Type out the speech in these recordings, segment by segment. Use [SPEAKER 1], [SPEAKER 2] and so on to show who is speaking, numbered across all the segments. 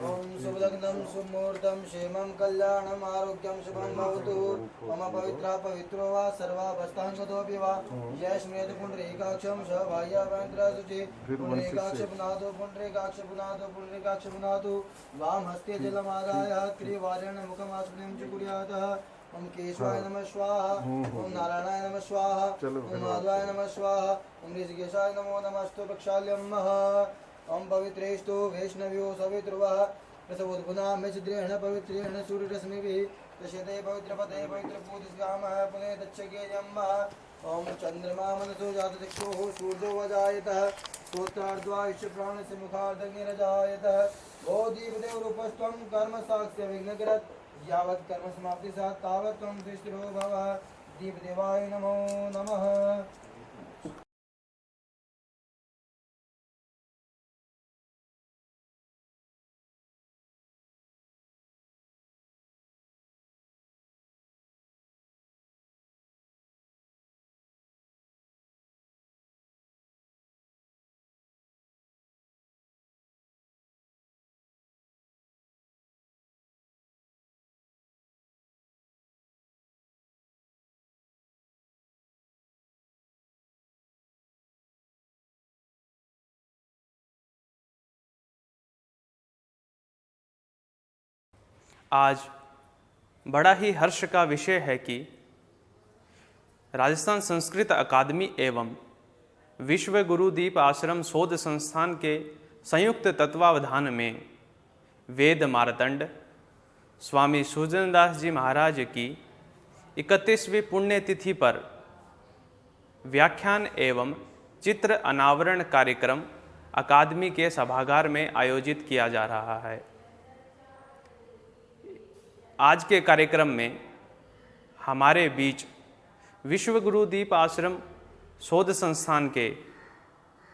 [SPEAKER 1] ओम शुभलग्नं शुभमुहूर्तं क्षेमं कल्याणम् आरोग्यं शुभं भवतु। मम पवित्रा पवित्रो वा सर्वावस्थाङ्गतोऽपि वा जय स्मृत पुण्डरीकाक्षं स बाह्यभयन्द्रशुचि पुण्डरीकाक्ष पुनातो पुण्डरीकाक्ष पुनातो पुण्डरीकाक्ष पुनातो वाम हस्ते जलमादाय त्रिवारेण मुखमास्मृं च कुर्यातः। ओम केशवाय नमः स्वाहा, ओम नारायणाय नमः स्वाहा, ओम माधवाय नमः स्वाहा, ओम ऋषिकेशाय नमो नमस्तु प्रक्षाल्यं ओम पवित्रेस्तु वैष्णव्यो सवितृवः रसवोद्भुनां मेचिद्रेण पवित्रेण सूर्यरश्मिभिः दश्यते पवित्रपते पवित्रपूतिस्कामः पुने दच्छगेयम्। ओम चन्द्रमा मनसो जातचक्षुः सूर्यो वजायतः स्तोत्रार्द्वायुष्य प्राणस्य मुखार्धग्निरजायतः। गो दीपदेवरूपस्त्वं कर्म साक्ष्य विघ्नकरत् यावत् कर्म समाप्ति सात् तावत् त्वं दृष्टिरो भव। दीपदेवाय नमो नमः।
[SPEAKER 2] आज बड़ा ही हर्ष का विषय है कि राजस्थान संस्कृत अकादमी एवं विश्व गुरुदीप आश्रम शोध संस्थान के संयुक्त तत्वावधान में वेद मार्तंड स्वामी सुरजनदास जी महाराज की 31वीं पुण्यतिथि पर व्याख्यान एवं चित्र अनावरण कार्यक्रम अकादमी के सभागार में आयोजित किया जा रहा है। आज के कार्यक्रम में हमारे बीच विश्व गुरुदीप आश्रम शोध संस्थान के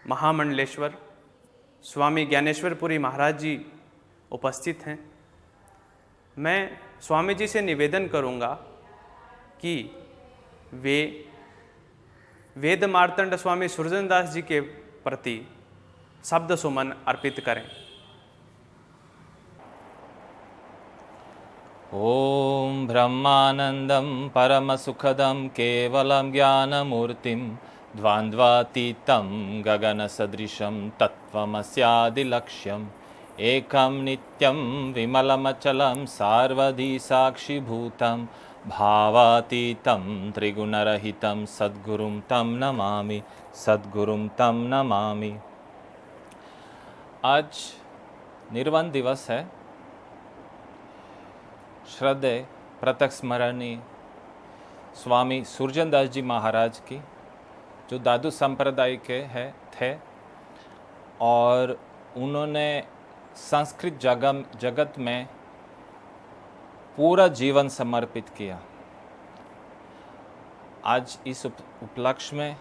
[SPEAKER 2] महामंडलेश्वर स्वामी ज्ञानेश्वरपुरी महाराज जी उपस्थित हैं। मैं स्वामी जी से निवेदन करूंगा कि वे वेद मार्तंड स्वामी सुरजनदास जी के प्रति शब्द सुमन अर्पित करें।
[SPEAKER 3] ओम ब्रह्मानंदं परमसुखदं केवलं ज्ञानमूर्तिं द्वन्द्वातीतं गगनसदृशं तत्त्वमस्यादिलक्ष्यम् एकं नित्यं विमलमचलं सार्वधी साक्षिभूतं भावातीतं त्रिगुणरहितं सद्गुरुं तं नमामि, सद्गुरुं तं नमामि। आज निर्वाण दिवस है। श्रद्धेय प्रत्यक्ष स्मरणीय स्वामी सुरजनदास जी महाराज की, जो दादू संप्रदाय के थे और उन्होंने संस्कृत जगत में पूरा जीवन समर्पित किया। आज इस उपलक्ष्य में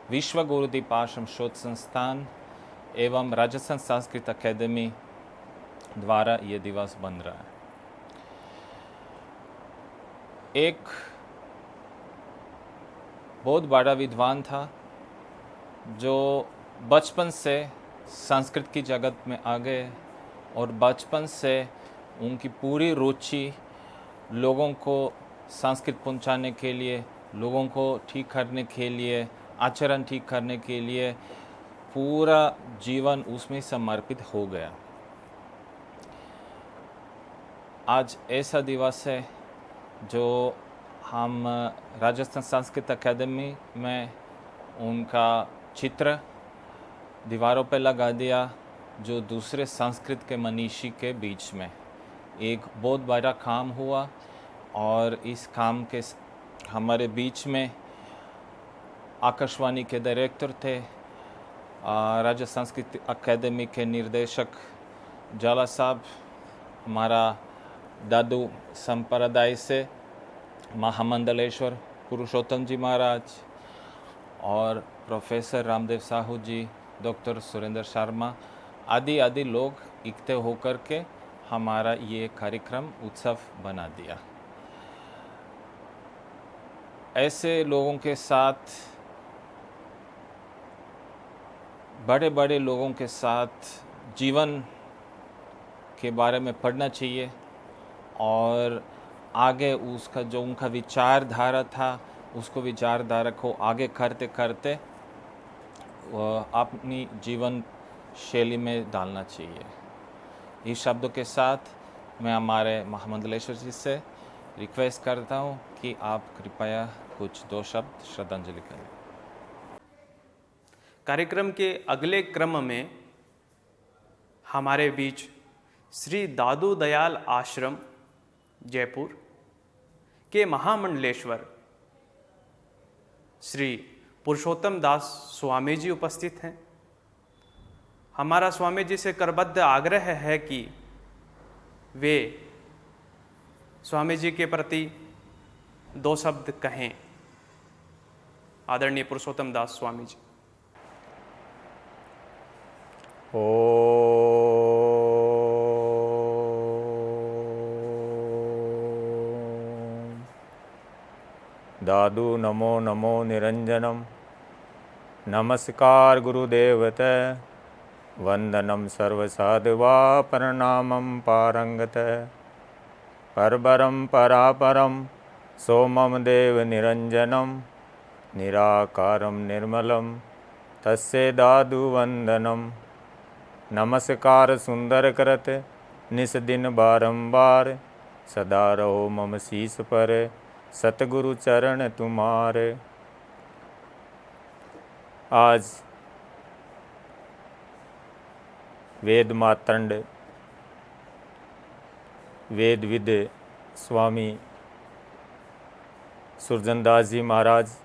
[SPEAKER 3] विश्व गुरुदीप आश्रम शोध संस्थान एवं राजस्थान संस्कृत अकादमी द्वारा ये दिवस बन रहा है। एक बहुत बड़ा विद्वान था जो बचपन से संस्कृत की जगत में आ गए और बचपन से उनकी पूरी रुचि लोगों को संस्कृत पहुंचाने के लिए, लोगों को ठीक करने के लिए, आचरण ठीक करने के लिए पूरा जीवन उसमें समर्पित हो गया। आज ऐसा दिवस है जो हम राजस्थान संस्कृत अकादमी में उनका चित्र दीवारों पर लगा दिया, जो दूसरे संस्कृत के मनीषी के बीच में एक बहुत बड़ा काम हुआ। और इस काम के हमारे बीच में आकाशवाणी के डायरेक्टर थे, राज्य संस्कृत अकादमी के निर्देशक जाला साहब, हमारा दादू संप्रदाय से महामंडलेश्वर पुरुषोत्तम जी महाराज और प्रोफेसर रामदेव साहू जी, डॉक्टर सुरेंद्र शर्मा आदि लोग इकट्ठे होकर के हमारा ये कार्यक्रम उत्सव बना दिया। ऐसे लोगों के साथ, बड़े बड़े लोगों के साथ जीवन के बारे में पढ़ना चाहिए और आगे उसका जो उनका विचारधारा था उसको विचारधारा को आगे करते करते अपनी जीवन शैली में डालना चाहिए। इस शब्दों के साथ मैं हमारे महामंडलेश्वर जी से रिक्वेस्ट करता हूँ कि आप कृपया कुछ 2 शब्द श्रद्धांजलि करें।
[SPEAKER 2] कार्यक्रम के अगले क्रम में हमारे बीच श्री दादू दयाल आश्रम जयपुर के महामंडलेश्वर श्री पुरुषोत्तम दास स्वामी जी उपस्थित हैं। हमारा स्वामी जी से करबद्ध आग्रह है कि वे स्वामी जी के प्रति 2 शब्द कहें। आदरणीय पुरुषोत्तम दास स्वामी जी।
[SPEAKER 4] दादू नमो नमो निरंजनम। नमस्कार गुरुदेवत। वंदनम सर्वसाधुवा प्रणामं पारंगत। परबरम परापरम सोमम देव निरंजनम। निराकारम निर्मलम तस्ये दादु वंदनम। नमस्कार सुंदर करत निस दिन बारंबार। सदा रहो मम शीस पर सतगुरु चरण तुम्हारे। आज वेद मातंड वेदविद स्वामी सुरजनदास जी महाराज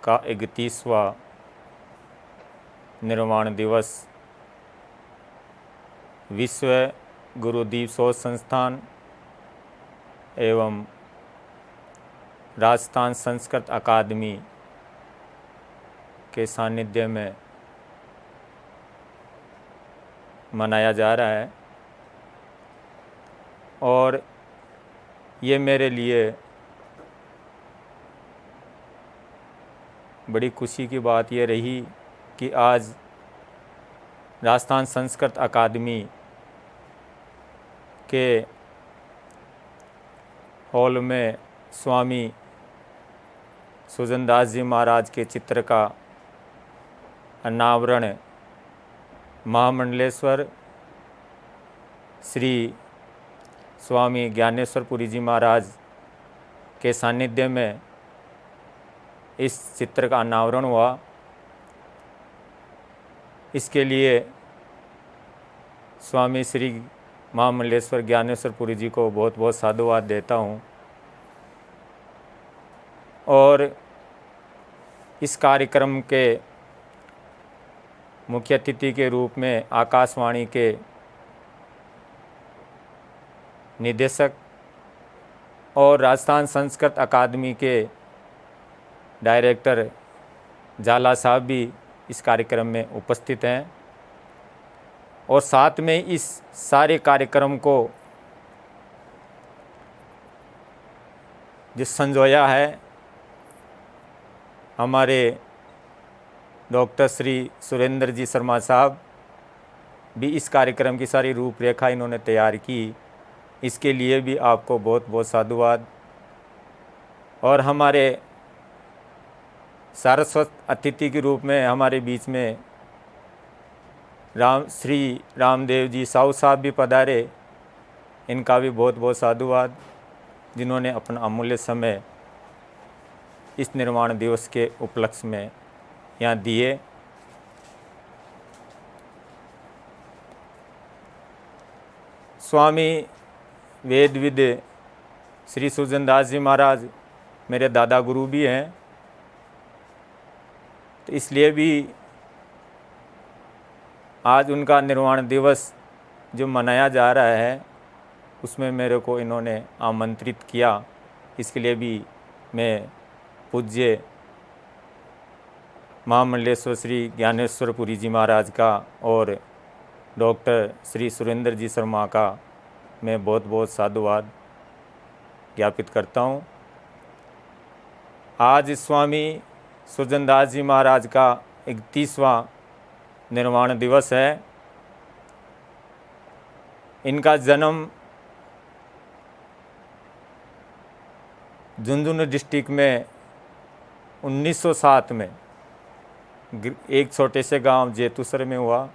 [SPEAKER 4] का 31वां निर्वाण दिवस विश्व गुरुदीप शोध संस्थान एवं राजस्थान संस्कृत अकादमी के सानिध्य में मनाया जा रहा है और ये मेरे लिए बड़ी खुशी की बात ये रही कि आज राजस्थान संस्कृत अकादमी के हॉल में स्वामी सुरजनदास जी महाराज के चित्र का अनावरण महामंडलेश्वर श्री स्वामी ज्ञानेश्वरपुरी जी महाराज के सानिध्य में इस चित्र का अनावरण हुआ। इसके लिए स्वामी श्री महामंडलेश्वर ज्ञानेश्वरपुरी जी को बहुत बहुत साधुवाद देता हूँ। और इस कार्यक्रम के मुख्य अतिथि के रूप में आकाशवाणी के निदेशक और राजस्थान संस्कृत अकादमी के डायरेक्टर जाला साहब भी इस कार्यक्रम में उपस्थित हैं और साथ में इस सारे कार्यक्रम को जो संजोया है हमारे डॉक्टर श्री सुरेंद्र जी शर्मा साहब भी इस कार्यक्रम की सारी रूपरेखा इन्होंने तैयार की। इसके लिए भी आपको बहुत बहुत साधुवाद। और हमारे सारस्वत अतिथि के रूप में हमारे बीच में श्री रामदेव जी साहू साहब भी पधारे। इनका भी बहुत बहुत साधुवाद जिन्होंने अपना अमूल्य समय इस निर्वाण दिवस के उपलक्ष्य में यहाँ दिए। स्वामी वेदविद श्री सुरजनदास जी महाराज मेरे दादा गुरु भी हैं, तो इसलिए भी आज उनका निर्वाण दिवस जो मनाया जा रहा है उसमें मेरे को इन्होंने आमंत्रित किया। इसके लिए भी मैं पूज्य महामंडलेश्वर श्री ज्ञानेश्वरपुरी जी महाराज का और डॉक्टर श्री सुरेंद्र जी शर्मा का मैं बहुत बहुत साधुवाद ज्ञापित करता हूँ। आज स्वामी सुरजनदास जी महाराज का 31वां निर्वाण दिवस है इनका जन्म झुंझुनू डिस्ट्रिक्ट में 1907 में एक छोटे से गांव जेतुसर में हुआ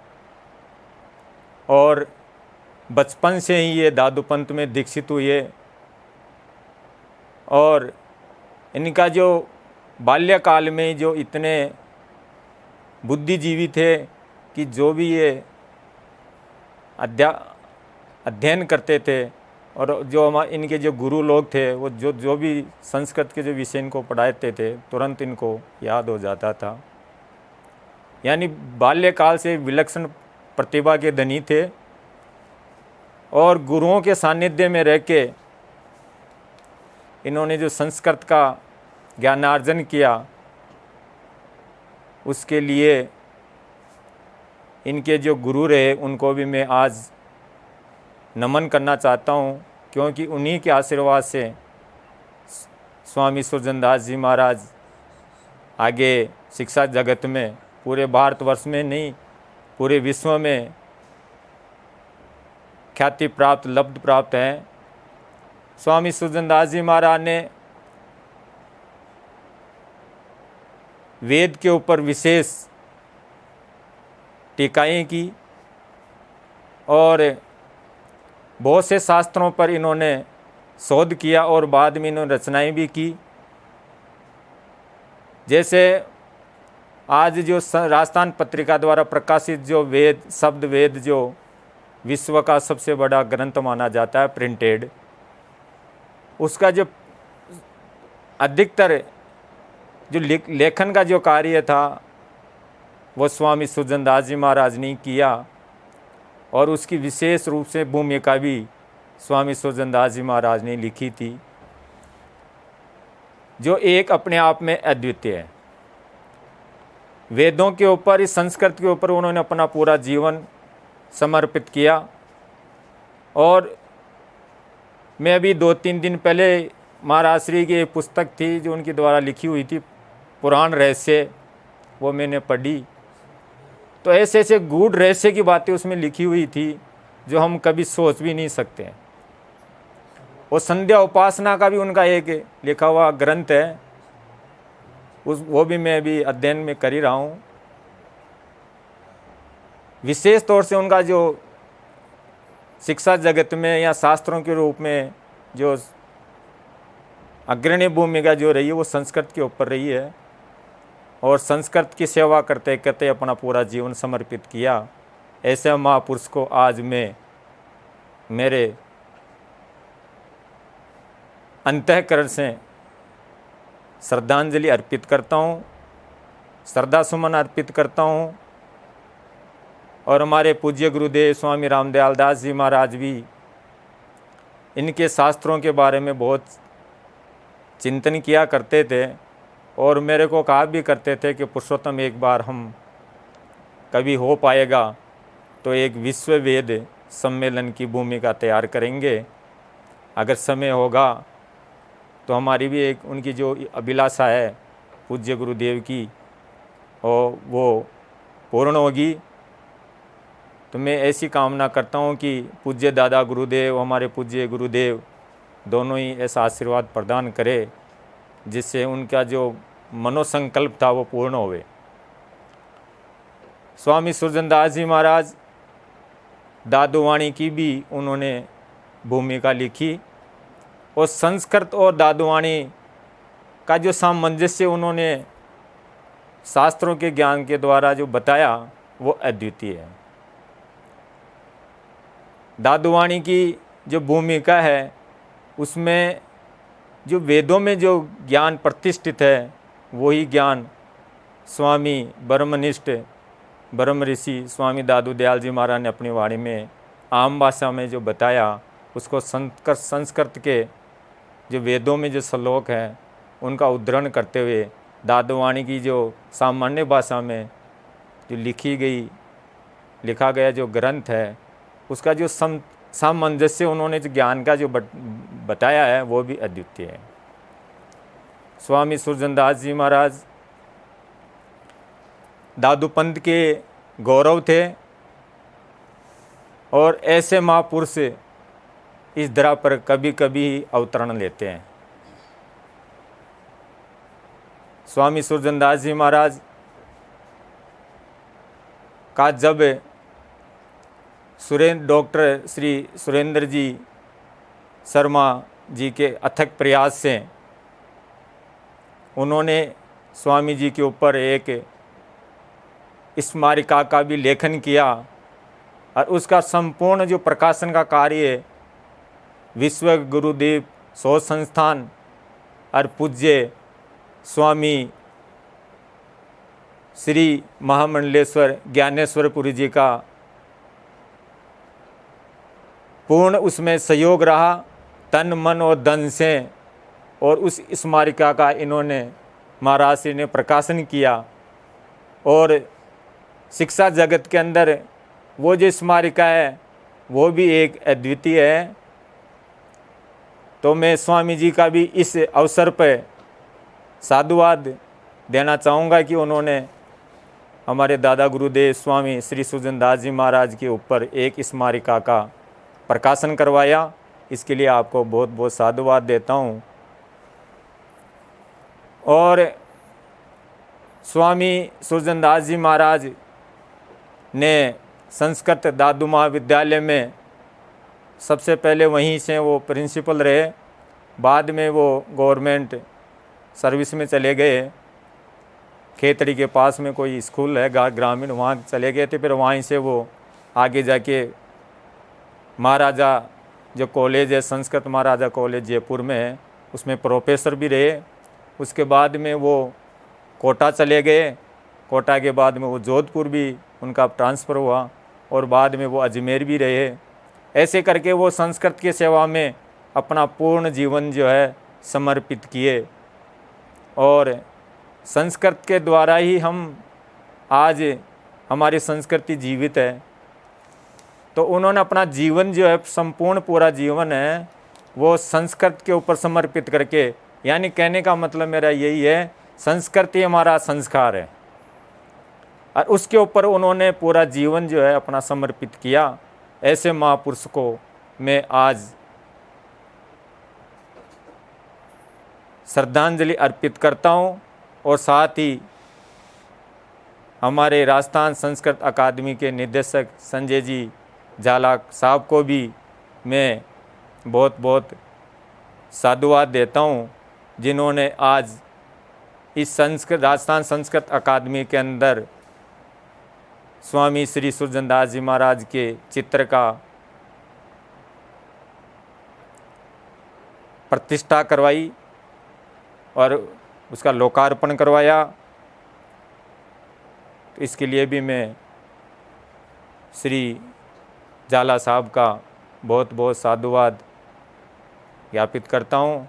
[SPEAKER 4] और बचपन से ही ये दादू पंथ में दीक्षित हुए और इनका जो बाल्यकाल में जो इतने बुद्धिजीवी थे कि जो भी ये अध्ययन करते थे और जो इनके जो गुरु लोग थे वो जो भी संस्कृत के जो विषय इनको पढ़ाते थे तुरंत इनको याद हो जाता था। यानी बाल्यकाल से विलक्षण प्रतिभा के धनी थे और गुरुओं के सानिध्य में रह के इन्होंने जो संस्कृत का ज्ञानार्जन किया उसके लिए इनके जो गुरु रहे उनको भी मैं आज नमन करना चाहता हूँ, क्योंकि उन्हीं के आशीर्वाद से स्वामी सुरजनदास जी महाराज आगे शिक्षा जगत में पूरे भारतवर्ष में नहीं पूरे विश्व में ख्याति प्राप्त लब्ध प्राप्त हैं। स्वामी सुरजनदास जी महाराज ने वेद के ऊपर विशेष टीकाएँ की और बहुत से शास्त्रों पर इन्होंने शोध किया और बाद में इन्होंने रचनाएं भी की। जैसे आज जो राजस्थान पत्रिका द्वारा प्रकाशित जो वेद शब्द वेद जो विश्व का सबसे बड़ा ग्रंथ माना जाता है प्रिंटेड, उसका जो अधिकतर जो लेखन का जो कार्य था वो स्वामी सुरजनदास जी महाराज ने किया और उसकी विशेष रूप से भूमिका भी स्वामी सुरजनदास जी महाराज ने लिखी थी, जो एक अपने आप में अद्वितीय है। वेदों के ऊपर इस संस्कृत के ऊपर उन्होंने अपना पूरा जीवन समर्पित किया। और मैं अभी 2-3 दिन पहले महाराज श्री की एक पुस्तक थी जो उनके द्वारा लिखी हुई थी पुराण रहस्य, वो मैंने पढ़ी तो ऐसे ऐसे गूढ़ रहस्य की बातें उसमें लिखी हुई थी जो हम कभी सोच भी नहीं सकते हैं। वो संध्या उपासना का भी उनका एक लिखा हुआ ग्रंथ है, वो भी मैं अभी अध्ययन में कर ही रहा हूँ। विशेष तौर से उनका जो शिक्षा जगत में या शास्त्रों के रूप में जो अग्रणी भूमिका जो रही है वो संस्कृत के ऊपर रही है और संस्कृत की सेवा करते करते अपना पूरा जीवन समर्पित किया। ऐसे महापुरुष को आज मैं मेरे अंतःकरण से श्रद्धांजलि अर्पित करता हूँ, श्रद्धा सुमन अर्पित करता हूँ। और हमारे पूज्य गुरुदेव स्वामी रामदयाल दास जी महाराज भी इनके शास्त्रों के बारे में बहुत चिंतन किया करते थे और मेरे को कहा भी करते थे कि पुरुषोत्तम एक बार हम कभी हो पाएगा तो एक विश्व वेद सम्मेलन की भूमिका तैयार करेंगे, अगर समय होगा तो हमारी भी एक उनकी जो अभिलाषा है पूज्य गुरुदेव की और वो पूर्ण होगी। तो मैं ऐसी कामना करता हूँ कि पूज्य दादा गुरुदेव हमारे पूज्य गुरुदेव दोनों ही ऐसा आशीर्वाद प्रदान करे जिससे उनका जो मनोसंकल्प था वो पूर्ण होवे। स्वामी सुरजनदास जी महाराज दादूवाणी की भी उन्होंने भूमिका लिखी और संस्कृत और दादूवाणी का जो सामंजस्य उन्होंने शास्त्रों के ज्ञान के द्वारा जो बताया वो अद्वितीय है। दादूवाणी की जो भूमिका है उसमें जो वेदों में जो ज्ञान प्रतिष्ठित है वही ज्ञान स्वामी ब्रह्मनिष्ठ ब्रह्म ऋषि स्वामी दादू दयाल जी महाराज ने अपनी वाणी में आम भाषा में जो बताया उसको संस्कृत के जो वेदों में जो श्लोक हैं उनका उद्धरण करते हुए दादूवाणी की जो सामान्य भाषा में जो लिखा गया जो ग्रंथ है उसका जो सामंजस्य उन्होंने जो ज्ञान का जो बताया है वो भी अद्वितीय है। स्वामी सुरजनदास जी महाराज दादू पंथ के गौरव थे और ऐसे महापुरुष इस धरा पर कभी कभी अवतरण लेते हैं। स्वामी सुरजनदास जी महाराज का जब डॉक्टर श्री सुरेंद्र जी शर्मा जी के अथक प्रयास से उन्होंने स्वामी जी के ऊपर एक स्मारिका का भी लेखन किया और उसका संपूर्ण जो प्रकाशन का कार्य विश्व गुरुदेव शोध संस्थान और पूज्य स्वामी श्री महामंडलेश्वर ज्ञानेश्वरपुरी जी का पूर्ण उसमें सहयोग रहा, तन मन और धन से, और उस स्मारिका का इन्होंने महाराज श्री ने प्रकाशन किया। और शिक्षा जगत के अंदर वो जो स्मारिका है वो भी एक अद्वितीय है। तो मैं स्वामी जी का भी इस अवसर पर साधुवाद देना चाहूँगा कि उन्होंने हमारे दादा गुरुदेव स्वामी श्री सुरजनदास जी महाराज के ऊपर एक स्मारिका का प्रकाशन करवाया। इसके लिए आपको बहुत बहुत साधुवाद देता हूँ। और स्वामी सुरजनदास जी महाराज ने संस्कृत दादू महाविद्यालय में सबसे पहले वहीं से वो प्रिंसिपल रहे, बाद में वो गवर्नमेंट सर्विस में चले गए। खेतड़ी के पास में कोई स्कूल है ग्रामीण, वहाँ चले गए थे। फिर वहीं से वो आगे जाके महाराजा जो कॉलेज है संस्कृत महाराजा कॉलेज जयपुर में है उसमें प्रोफेसर भी रहे। उसके बाद में वो कोटा चले गए। कोटा के बाद में वो जोधपुर भी उनका ट्रांसफ़र हुआ और बाद में वो अजमेर भी रहे। ऐसे करके वो संस्कृत की सेवा में अपना पूर्ण जीवन जो है समर्पित किए। और संस्कृत के द्वारा ही हम आज हमारी संस्कृति जीवित है। तो उन्होंने अपना जीवन जो है संपूर्ण पूरा जीवन है वो संस्कृत के ऊपर समर्पित करके, यानी कहने का मतलब मेरा यही है, संस्कृति हमारा संस्कार है और उसके ऊपर उन्होंने पूरा जीवन जो है अपना समर्पित किया। ऐसे महापुरुष को मैं आज श्रद्धांजलि अर्पित करता हूँ। और साथ ही हमारे राजस्थान संस्कृत अकादमी के निदेशक संजय जी झाला साहब को भी मैं बहुत बहुत साधुवाद देता हूँ, जिन्होंने आज इस राजस्थान संस्कृत अकादमी के अंदर स्वामी श्री सुरजनदास जी महाराज के चित्र का प्रतिष्ठा करवाई और उसका लोकार्पण करवाया। तो इसके लिए भी मैं श्री झाला साहब का बहुत बहुत साधुवाद ज्ञापित करता हूँ।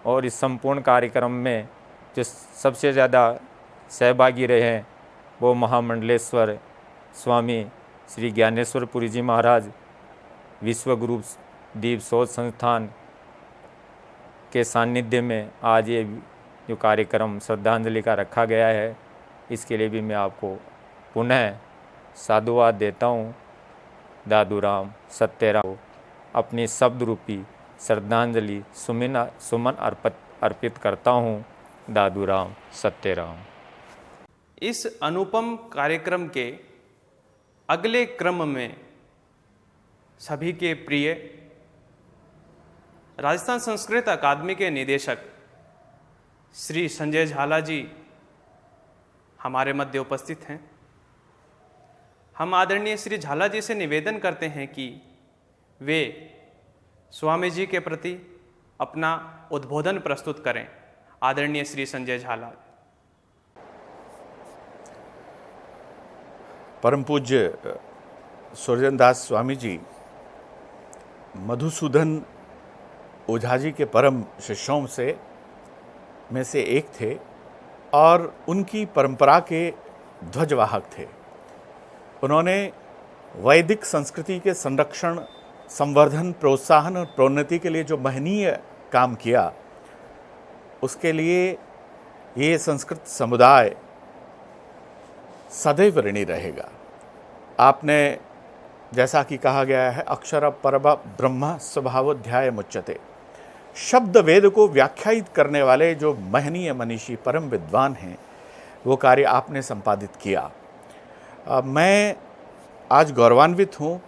[SPEAKER 4] और इस संपूर्ण कार्यक्रम में जो सबसे ज़्यादा सहभागी रहे हैं वो महामंडलेश्वर स्वामी श्री ज्ञानेश्वरपुरी जी महाराज विश्व गुरु दीप शोध संस्थान के सानिध्य में आज ये जो कार्यक्रम श्रद्धांजलि का रखा गया है, इसके लिए भी मैं आपको पुनः साधुवाद देता हूँ। दादूराम सत्यराम अपनी शब्द रूपी श्रद्धांजलि सुमन अर्पित करता हूँ। दादूराम सत्यराम।
[SPEAKER 2] इस अनुपम कार्यक्रम के अगले क्रम में सभी के प्रिय राजस्थान संस्कृत अकादमी के निदेशक श्री संजय झाला जी हमारे मध्य उपस्थित हैं। हम आदरणीय श्री झाला जी से निवेदन करते हैं कि वे स्वामी जी के प्रति अपना उद्बोधन प्रस्तुत करें। आदरणीय श्री संजय झाला।
[SPEAKER 5] परम पूज्य सुरजनदास स्वामी जी मधुसूदन ओझा जी के परम शिष्यों में से एक थे और उनकी परंपरा के ध्वजवाहक थे। उन्होंने वैदिक संस्कृति के संरक्षण, संवर्धन, प्रोत्साहन और प्रोन्नति के लिए जो महनीय काम किया, उसके लिए ये संस्कृत समुदाय सदैव ऋणी रहेगा। आपने जैसा कि कहा गया है, अक्षर परम ब्रह्म स्वभावोध्याय मुच्यते। शब्द वेद को व्याख्यायित करने वाले जो महनीय मनीषी परम विद्वान हैं, वो कार्य आपने संपादित किया। मैं आज गौरवान्वित हूँ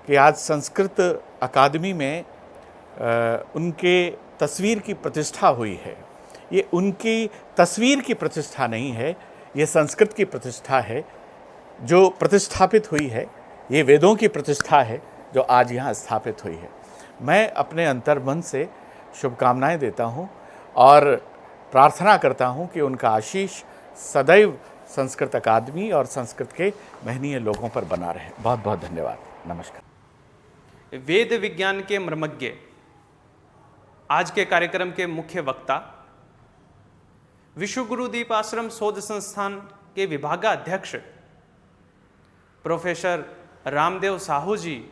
[SPEAKER 5] कि आज संस्कृत अकादमी में उनके तस्वीर की प्रतिष्ठा हुई है। ये उनकी तस्वीर की प्रतिष्ठा नहीं है, ये संस्कृत की प्रतिष्ठा है जो प्रतिष्ठापित हुई है। ये वेदों की प्रतिष्ठा है जो आज यहाँ स्थापित हुई है। मैं अपने अंतर्मन से शुभकामनाएं देता हूँ और प्रार्थना करता हूँ कि उनका आशीष सदैव संस्कृत अकादमी और संस्कृत के महनीय लोगों पर बना रहे। बहुत बहुत धन्यवाद। नमस्कार।
[SPEAKER 2] वेद विज्ञान के मर्मज्ञ, आज के कार्यक्रम के मुख्य वक्ता, विश्व गुरुदीप आश्रम शोध संस्थान के विभागाध्यक्ष प्रोफेसर रामदेव साहू जी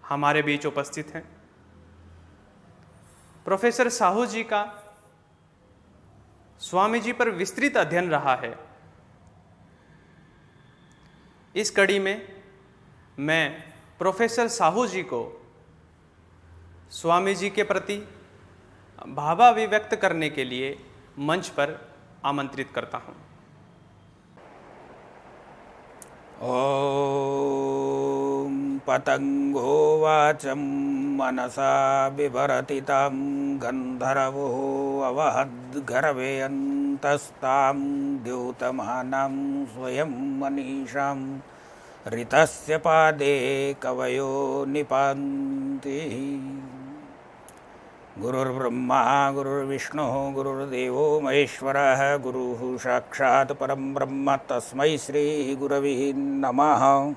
[SPEAKER 2] हमारे बीच उपस्थित हैं। प्रोफेसर साहू जी का स्वामी जी पर विस्तृत अध्ययन रहा है। इस कड़ी में मैं प्रोफेसर साहू जी को स्वामी जी के प्रति भावाभिव्यक्त करने के लिए मंच पर आमंत्रित करता हूं।
[SPEAKER 6] ॐ पतंगो वाचं मनसा बिभरति तां गन्धर्वो अवहद्गर्वयन्तस्तां द्योतमानां स्वयं मनीषां ऋतस्य पादे कवयो निपान्ति। गुरुर्ब्रह्मा गुरुर्विष्णुः गुरुर्देवो महेश्वरः गुरुः साक्षात् परं ब्रह्म तस्मै श्रीगुरवे नमः।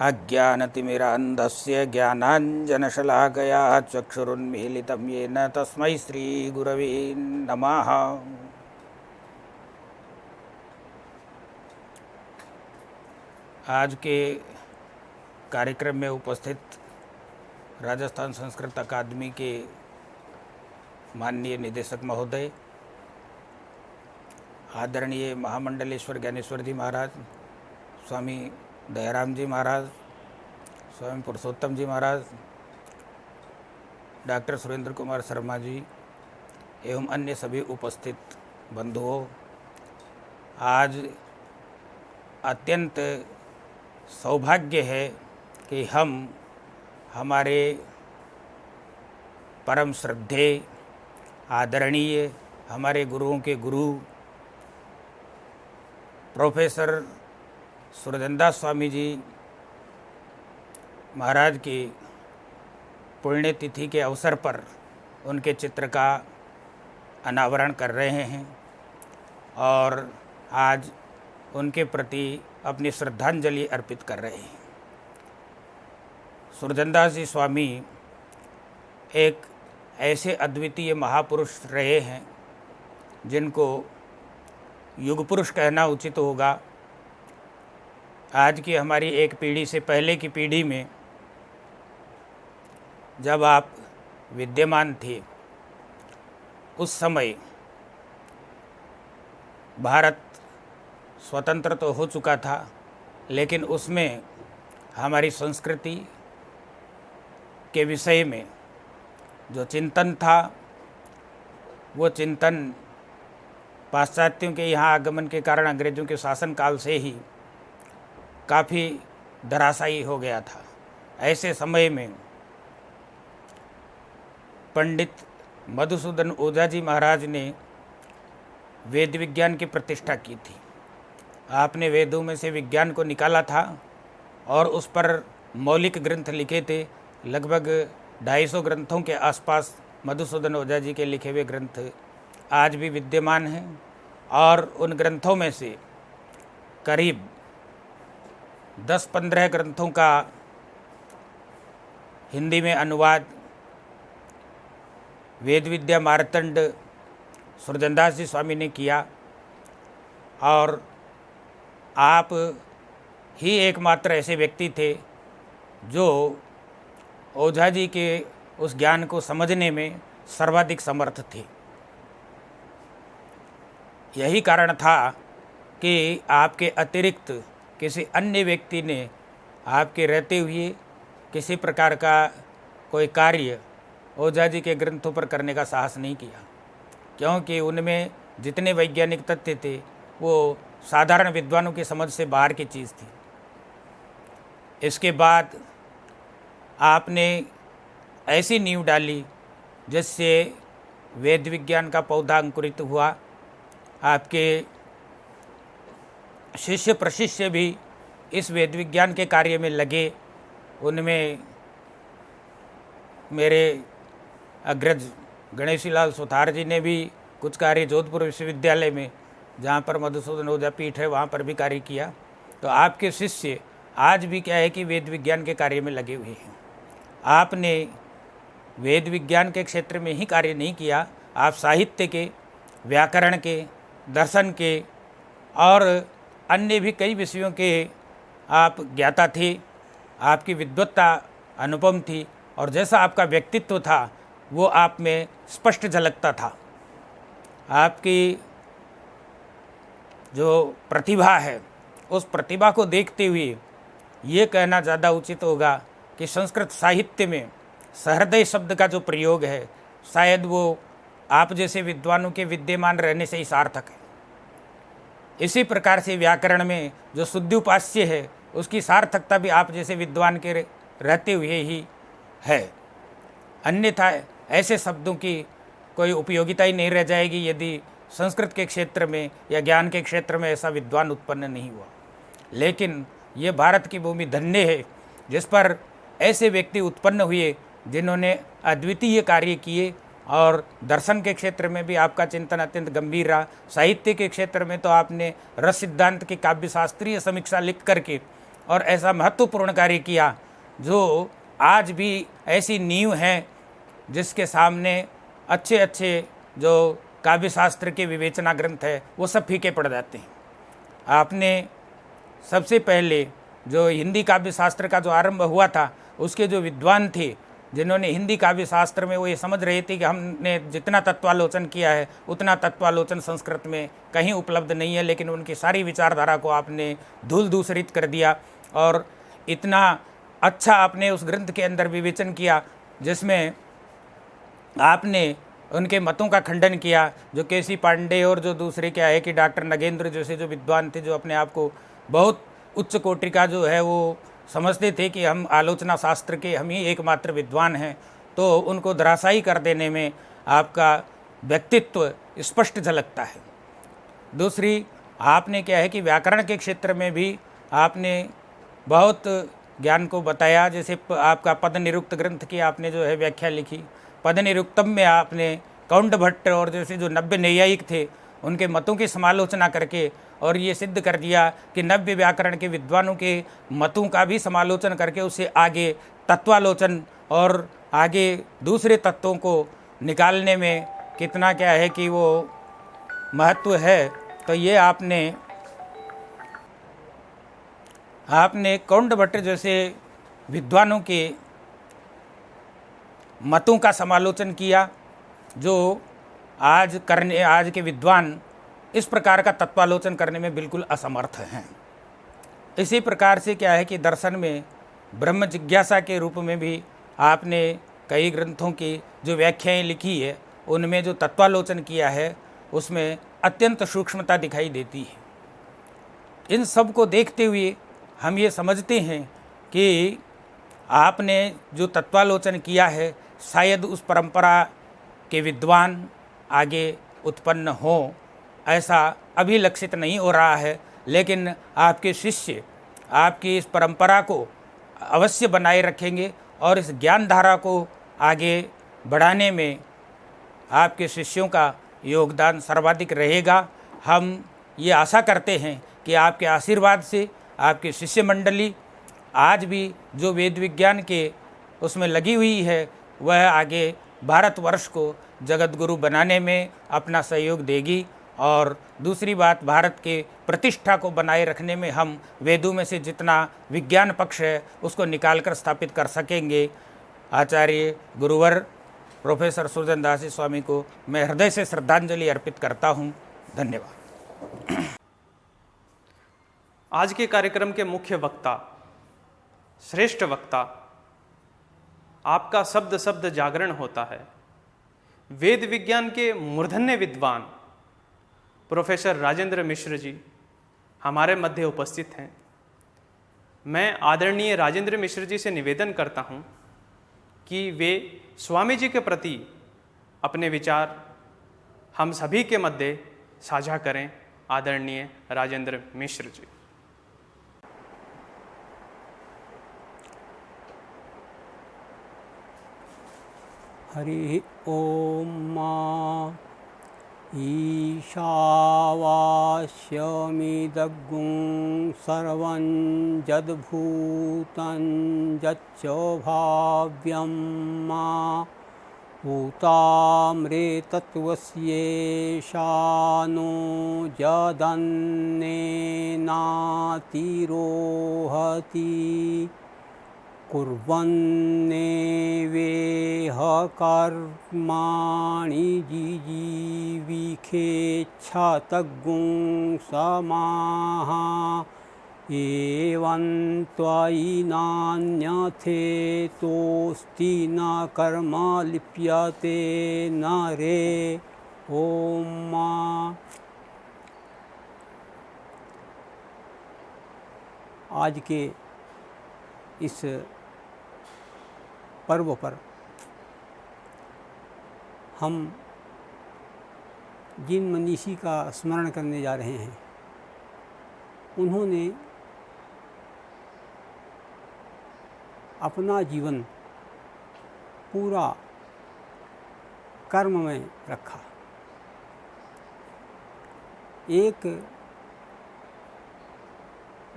[SPEAKER 6] अज्ञानतिमिरान्धस्य ज्ञानाञ्जनशलाकया चक्षुरुन्मीलितं येन तस्मै श्रीगुरवे नमः। आज के कार्यक्रम में उपस्थित राजस्थान संस्कृत अकादमी के माननीय निदेशक महोदय, आदरणीय महामंडलेश्वर ज्ञानेश्वर जी महाराज, स्वामी दयाराम जी महाराज, स्वामी पुरुषोत्तम जी महाराज, डॉक्टर सुरेंद्र कुमार शर्मा जी एवं अन्य सभी उपस्थित बंधुओं, आज अत्यंत सौभाग्य है कि हम हमारे परम श्रद्धेय आदरणीय हमारे गुरुओं के गुरु प्रोफेसर सुरजनदास स्वामी जी महाराज की पुण्यतिथि के अवसर पर उनके चित्र का अनावरण कर रहे हैं और आज उनके प्रति अपनी श्रद्धांजलि अर्पित कर रहे हैं। सुरजनदास जी स्वामी एक ऐसे अद्वितीय महापुरुष रहे हैं जिनको युग पुरुष कहना उचित होगा। आज की हमारी एक पीढ़ी से पहले की पीढ़ी में जब आप विद्यमान थे, उस समय भारत स्वतंत्र तो हो चुका था, लेकिन उसमें हमारी संस्कृति के विषय में जो चिंतन था, वो चिंतन पाश्चात्यों के यहाँ आगमन के कारण अंग्रेज़ों के शासनकाल से ही काफ़ी धराशायी हो गया था। ऐसे समय में पंडित मधुसूदन ओझा जी महाराज ने वेद विज्ञान की प्रतिष्ठा की थी। आपने वेदों में से विज्ञान को निकाला था और उस पर मौलिक ग्रंथ लिखे थे। लगभग 250 ग्रंथों के आसपास मधुसूदन ओझा जी के लिखे हुए ग्रंथ आज भी विद्यमान हैं और उन ग्रंथों में से करीब 10-15 ग्रंथों का हिंदी में अनुवाद वेद विद्या मार्तंड सुरजनदास जी स्वामी ने किया और आप ही एकमात्र ऐसे व्यक्ति थे जो ओझा जी के उस ज्ञान को समझने में सर्वाधिक समर्थ थे। यही कारण था कि आपके अतिरिक्त किसी अन्य व्यक्ति ने आपके रहते हुए किसी प्रकार का कोई कार्य ओझा जी के ग्रंथों पर करने का साहस नहीं किया, क्योंकि उनमें जितने वैज्ञानिक तथ्य थे वो साधारण विद्वानों की समझ से बाहर की चीज़ थी। इसके बाद आपने ऐसी नींव डाली जिससे वेद विज्ञान का पौधा अंकुरित हुआ। आपके शिष्य प्रशिष्य भी इस वेद विज्ञान के कार्य में लगे। उनमें मेरे अग्रज गणेशीलाल सुथार जी ने भी कुछ कार्य जोधपुर विश्वविद्यालय में, जहाँ पर मधुसूदन ओझा पीठ है, वहाँ पर भी कार्य किया। तो आपके शिष्य आज भी क्या है कि वेद विज्ञान के कार्य में लगे हुए हैं। आपने वेद विज्ञान के क्षेत्र में ही कार्य नहीं किया, आप साहित्य के, व्याकरण के, दर्शन के और अन्य भी कई विषयों के आप ज्ञाता थे। आपकी विद्वत्ता अनुपम थी और जैसा आपका व्यक्तित्व था वो आप में स्पष्ट झलकता था। आपकी जो प्रतिभा है उस प्रतिभा को देखते हुए ये कहना ज़्यादा उचित होगा कि संस्कृत साहित्य में सहृदय शब्द का जो प्रयोग है शायद वो आप जैसे विद्वानों के विद्यमान रहने से ही सार्थक है। इसी प्रकार से व्याकरण में जो शुद्ध्युपास्य है उसकी सार्थकता भी आप जैसे विद्वान के रहते हुए ही है। अन्यथा ऐसे शब्दों की कोई उपयोगिता ही नहीं रह जाएगी यदि संस्कृत के क्षेत्र में या ज्ञान के क्षेत्र में ऐसा विद्वान उत्पन्न नहीं हुआ। लेकिन ये भारत की भूमि धन्य है जिस पर ऐसे व्यक्ति उत्पन्न हुए जिन्होंने अद्वितीय कार्य किए। और दर्शन के क्षेत्र में भी आपका चिंतन अत्यंत गंभीर रहा। साहित्य के क्षेत्र में तो आपने रस सिद्धांत की काव्य शास्त्रीय समीक्षा लिख करके और ऐसा महत्वपूर्ण कार्य किया जो आज भी ऐसी नींव है जिसके सामने अच्छे अच्छे जो काव्य शास्त्र के विवेचना ग्रंथ है वो सब फीके पड़ जाते हैं। आपने सबसे पहले जो हिंदी काव्य शास्त्र का जो आरंभ हुआ था उसके जो विद्वान थे जिन्होंने हिंदी काव्य शास्त्र में वो ये समझ रहे थे कि हमने जितना तत्वालोचन किया है उतना तत्वालोचन संस्कृत में कहीं उपलब्ध नहीं है, लेकिन उनकी सारी विचारधारा को आपने धूल दूसरित कर दिया और इतना अच्छा आपने उस ग्रंथ के अंदर विवेचन किया जिसमें आपने उनके मतों का खंडन किया। जो केसी पांडे और जो दूसरे क्या है कि डॉक्टर नगेंद्र जैसे जो विद्वान थे जो अपने आप को बहुत उच्च कोटि का जो है वो समझते थे कि हम आलोचना शास्त्र के हम ही एकमात्र विद्वान हैं, तो उनको धराशायी कर देने में आपका व्यक्तित्व स्पष्ट झलकता है। दूसरी आपने क्या है कि व्याकरण के क्षेत्र में भी आपने बहुत ज्ञान को बताया। जैसे आपका पद निरुक्त ग्रंथ की आपने जो है व्याख्या लिखी। पद निरुक्तम में आपने कौंड भट्ट और जैसे जो नव्य नैयायिक थे उनके मतों की समालोचना करके और ये सिद्ध कर दिया कि नव्य व्याकरण के विद्वानों के मतों का भी समालोचन करके उससे आगे तत्वालोचन और आगे दूसरे तत्वों को निकालने में कितना क्या है कि वो महत्व है। तो ये आपने कौंड भट्ट जैसे विद्वानों के मतों का समालोचन किया जो आज के विद्वान इस प्रकार का तत्वालोचन करने में बिल्कुल असमर्थ हैं। इसी प्रकार से क्या है कि दर्शन में ब्रह्म जिज्ञासा के रूप में भी आपने कई ग्रंथों की जो व्याख्याएं लिखी है उनमें जो तत्वालोचन किया है उसमें अत्यंत सूक्ष्मता दिखाई देती है। इन सब को देखते हुए हम ये समझते हैं कि आपने जो तत्वालोचन किया है शायद उस परंपरा के विद्वान आगे उत्पन्न हो ऐसा अभी लक्षित नहीं हो रहा है, लेकिन आपके शिष्य आपकी इस परंपरा को अवश्य बनाए रखेंगे और इस ज्ञान धारा को आगे बढ़ाने में आपके शिष्यों का योगदान सर्वाधिक रहेगा। हम ये आशा करते हैं कि आपके आशीर्वाद से आपकी शिष्य मंडली आज भी जो वेद विज्ञान के उसमें लगी हुई है वह आगे भारतवर्ष को जगत गुरु बनाने में अपना सहयोग देगी। और दूसरी बात, भारत के प्रतिष्ठा को बनाए रखने में हम वेदों में से जितना विज्ञान पक्ष है उसको निकालकर स्थापित कर सकेंगे। आचार्य गुरुवर प्रोफेसर सुरजन दास जी स्वामी को मैं हृदय से श्रद्धांजलि अर्पित करता हूँ। धन्यवाद।
[SPEAKER 2] आज के कार्यक्रम के मुख्य वक्ता, श्रेष्ठ वक्ता, आपका शब्द शब्द जागरण होता है, वेद विज्ञान के मूर्धन्य विद्वान प्रोफेसर राजेंद्र मिश्र जी हमारे मध्य उपस्थित हैं। मैं आदरणीय राजेंद्र मिश्र जी से निवेदन करता हूं कि वे स्वामी जी के प्रति अपने विचार हम सभी के मध्य साझा करें। आदरणीय राजेंद्र मिश्र जी।
[SPEAKER 7] हरि ओम। ईशावास्यमिदग्गुं सर्वं यद्भूतं यच्च भाव्यं भूतामृतत्वस्येषानो यदन्नेनातिरोहति कुर्वन्नेवेह कर्माणि जिजीविखेच्छतगुं समाः एवं त्वयि नान्यथेतोऽस्ति न कर्म लिप्यते न रे। ओम। आज के इस पर्व पर हम जिन मनीषी का स्मरण करने जा रहे हैं, उन्होंने अपना जीवन पूरा कर्म में रखा। एक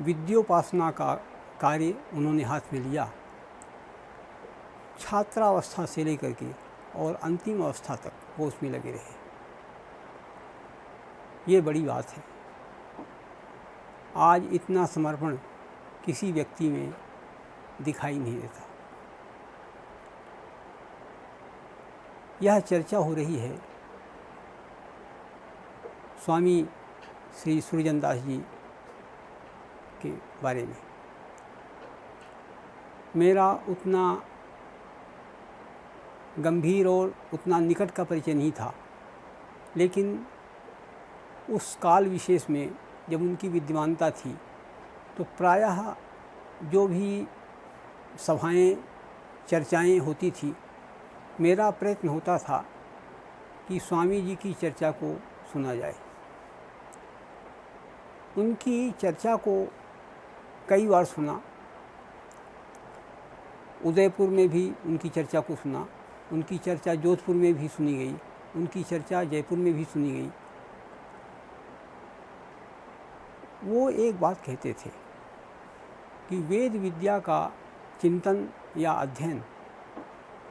[SPEAKER 7] विद्योपासना का कार्य उन्होंने हाथ में लिया। छात्रावस्था से लेकर के और अंतिम अवस्था तक वो उसमें लगे रहे। ये बड़ी बात है। आज इतना समर्पण किसी व्यक्ति में दिखाई नहीं देता। यह चर्चा हो रही है स्वामी श्री सूर्यचंद्र जी के बारे में। मेरा उतना गंभीर और उतना निकट का परिचय नहीं था, लेकिन उस काल विशेष में जब उनकी विद्यमानता थी तो प्रायः जो भी सभाएं चर्चाएं होती थी, मेरा प्रयत्न होता था कि स्वामी जी की चर्चा को सुना जाए। उनकी चर्चा को कई बार सुना। उदयपुर में भी उनकी चर्चा को सुना, उनकी चर्चा जोधपुर में भी सुनी गई, उनकी चर्चा जयपुर में भी सुनी गई। वो एक बात कहते थे कि वेद विद्या का चिंतन या अध्ययन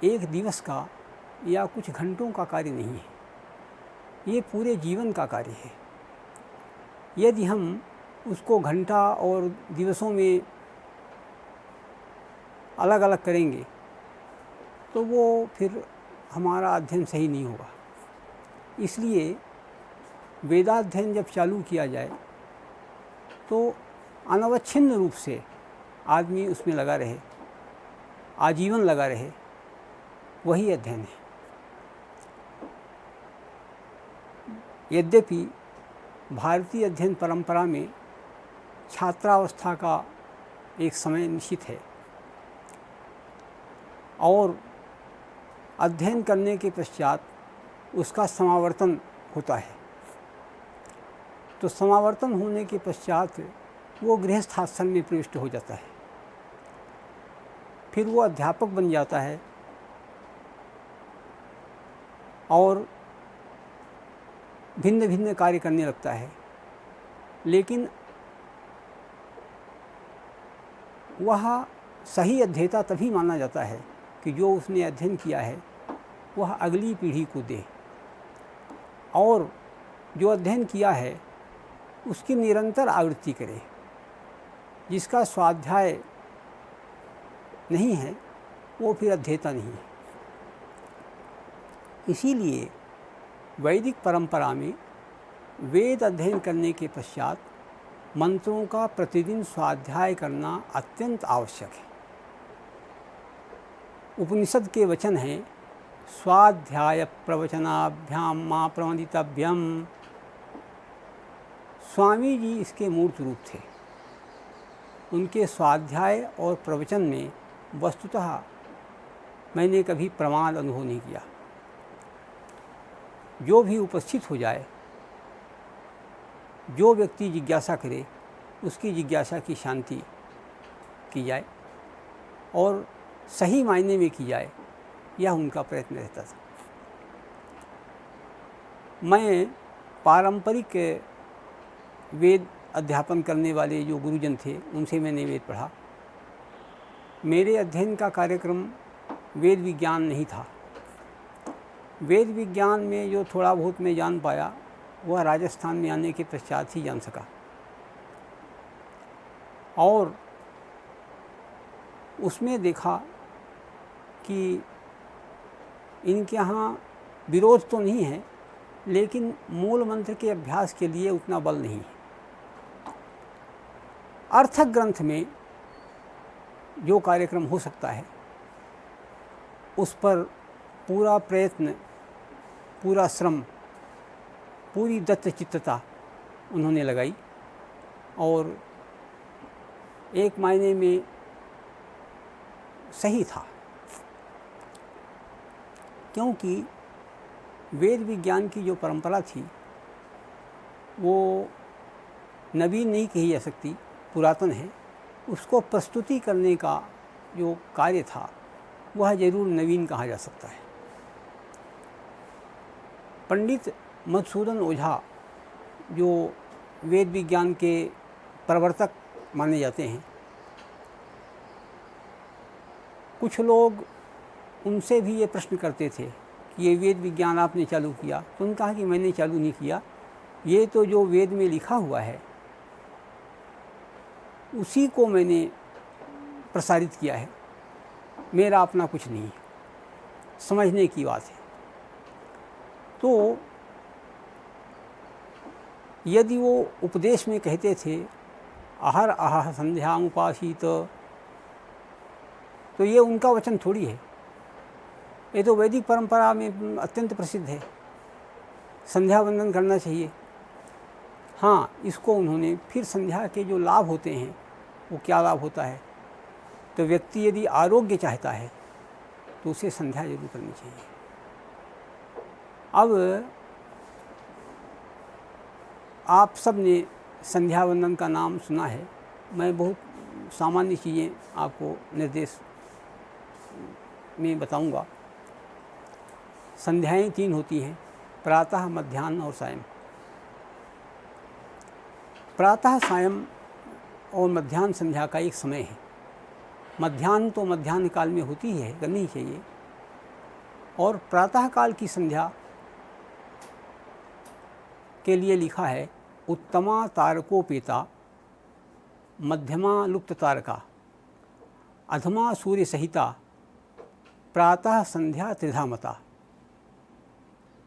[SPEAKER 7] एक दिवस का या कुछ घंटों का कार्य नहीं है, ये पूरे जीवन का कार्य है। यदि हम उसको घंटा और दिवसों में अलग अलग करेंगे तो वो फिर हमारा अध्ययन सही नहीं होगा। इसलिए वेदाध्ययन जब चालू किया जाए तो अनवच्छिन्न रूप से आदमी उसमें लगा रहे, आजीवन लगा रहे, वही अध्ययन है। यद्यपि भारतीय अध्ययन परंपरा में छात्रावस्था का एक समय निश्चित है और अध्ययन करने के पश्चात उसका समावर्तन होता है। तो समावर्तन होने के पश्चात वो गृहस्थ आश्रम में प्रविष्ट हो जाता है, फिर वो अध्यापक बन जाता है और भिन्न भिन्न कार्य करने लगता है। लेकिन वह सही अध्येता तभी माना जाता है कि जो उसने अध्ययन किया है वह अगली पीढ़ी को दे, और जो अध्ययन किया है उसकी निरंतर आवृत्ति करे। जिसका स्वाध्याय नहीं है वो फिर अध्येता नहीं है। इसीलिए वैदिक परंपरा में वेद अध्ययन करने के पश्चात मंत्रों का प्रतिदिन स्वाध्याय करना अत्यंत आवश्यक है। उपनिषद के वचन हैं, स्वाध्याय प्रवचनाभ्याम मां प्रवंदितव्यम। स्वामी जी इसके मूर्त रूप थे। उनके स्वाध्याय और प्रवचन में वस्तुतः मैंने कभी प्रमाद अनुभव नहीं किया। जो भी उपस्थित हो जाए, जो व्यक्ति जिज्ञासा करे, उसकी जिज्ञासा की शांति की जाए और सही मायने में की जाए, यह उनका प्रयत्न रहता था। मैं पारंपरिक वेद अध्यापन करने वाले जो गुरुजन थे, उनसे मैंने वेद पढ़ा। मेरे अध्ययन का कार्यक्रम वेद विज्ञान नहीं था। वेद विज्ञान में जो थोड़ा बहुत मैं जान पाया, वह राजस्थान में आने के पश्चात ही जान सका। और उसमें देखा कि इनके यहाँ विरोध तो नहीं है, लेकिन मूल मंत्र के अभ्यास के लिए उतना बल नहीं है। अर्थक ग्रंथ में जो कार्यक्रम हो सकता है, उस पर पूरा प्रयत्न, पूरा श्रम, पूरी दत्तचित्तता उन्होंने लगाई और एक मायने में सही था, क्योंकि वेद विज्ञान की जो परंपरा थी वो नवीन नहीं कही जा सकती, पुरातन है। उसको प्रस्तुति करने का जो कार्य था वह जरूर नवीन कहा जा सकता है। पंडित मधुसूदन ओझा जो वेद विज्ञान के प्रवर्तक माने जाते हैं, कुछ लोग उनसे भी ये प्रश्न करते थे कि ये वेद विज्ञान आपने चालू किया। तो उन्होंने कहा कि मैंने चालू नहीं किया, ये तो जो वेद में लिखा हुआ है उसी को मैंने प्रसारित किया है, मेरा अपना कुछ नहीं है। समझने की बात है। तो यदि वो उपदेश में कहते थे आहर आह संध्याम उपासीत, तो ये उनका वचन थोड़ी है, ये तो वैदिक परंपरा में अत्यंत प्रसिद्ध है। संध्या वंदन करना चाहिए। हाँ, इसको उन्होंने फिर संध्या के जो लाभ होते हैं, वो क्या लाभ होता है, तो व्यक्ति यदि आरोग्य चाहता है तो उसे संध्या जरूर करनी चाहिए। अब आप सब ने संध्या वंदन का नाम सुना है। मैं बहुत सामान्य चीज़ें आपको निर्देश में बताऊंगा। संध्याएं 3 होती हैं, प्रातः, मध्याह्न और सायं। प्रातः, सायं और मध्याह्न संध्या का एक समय है। मध्याह्न तो मध्याह्न काल में होती है, करनी चाहिए। और प्रातः काल की संध्या के लिए लिखा है, उत्तमा तारकोपेता, मध्यमा लुप्त तारका, अधमा सूर्य सहिता, प्रातः संध्या त्रिधा मता।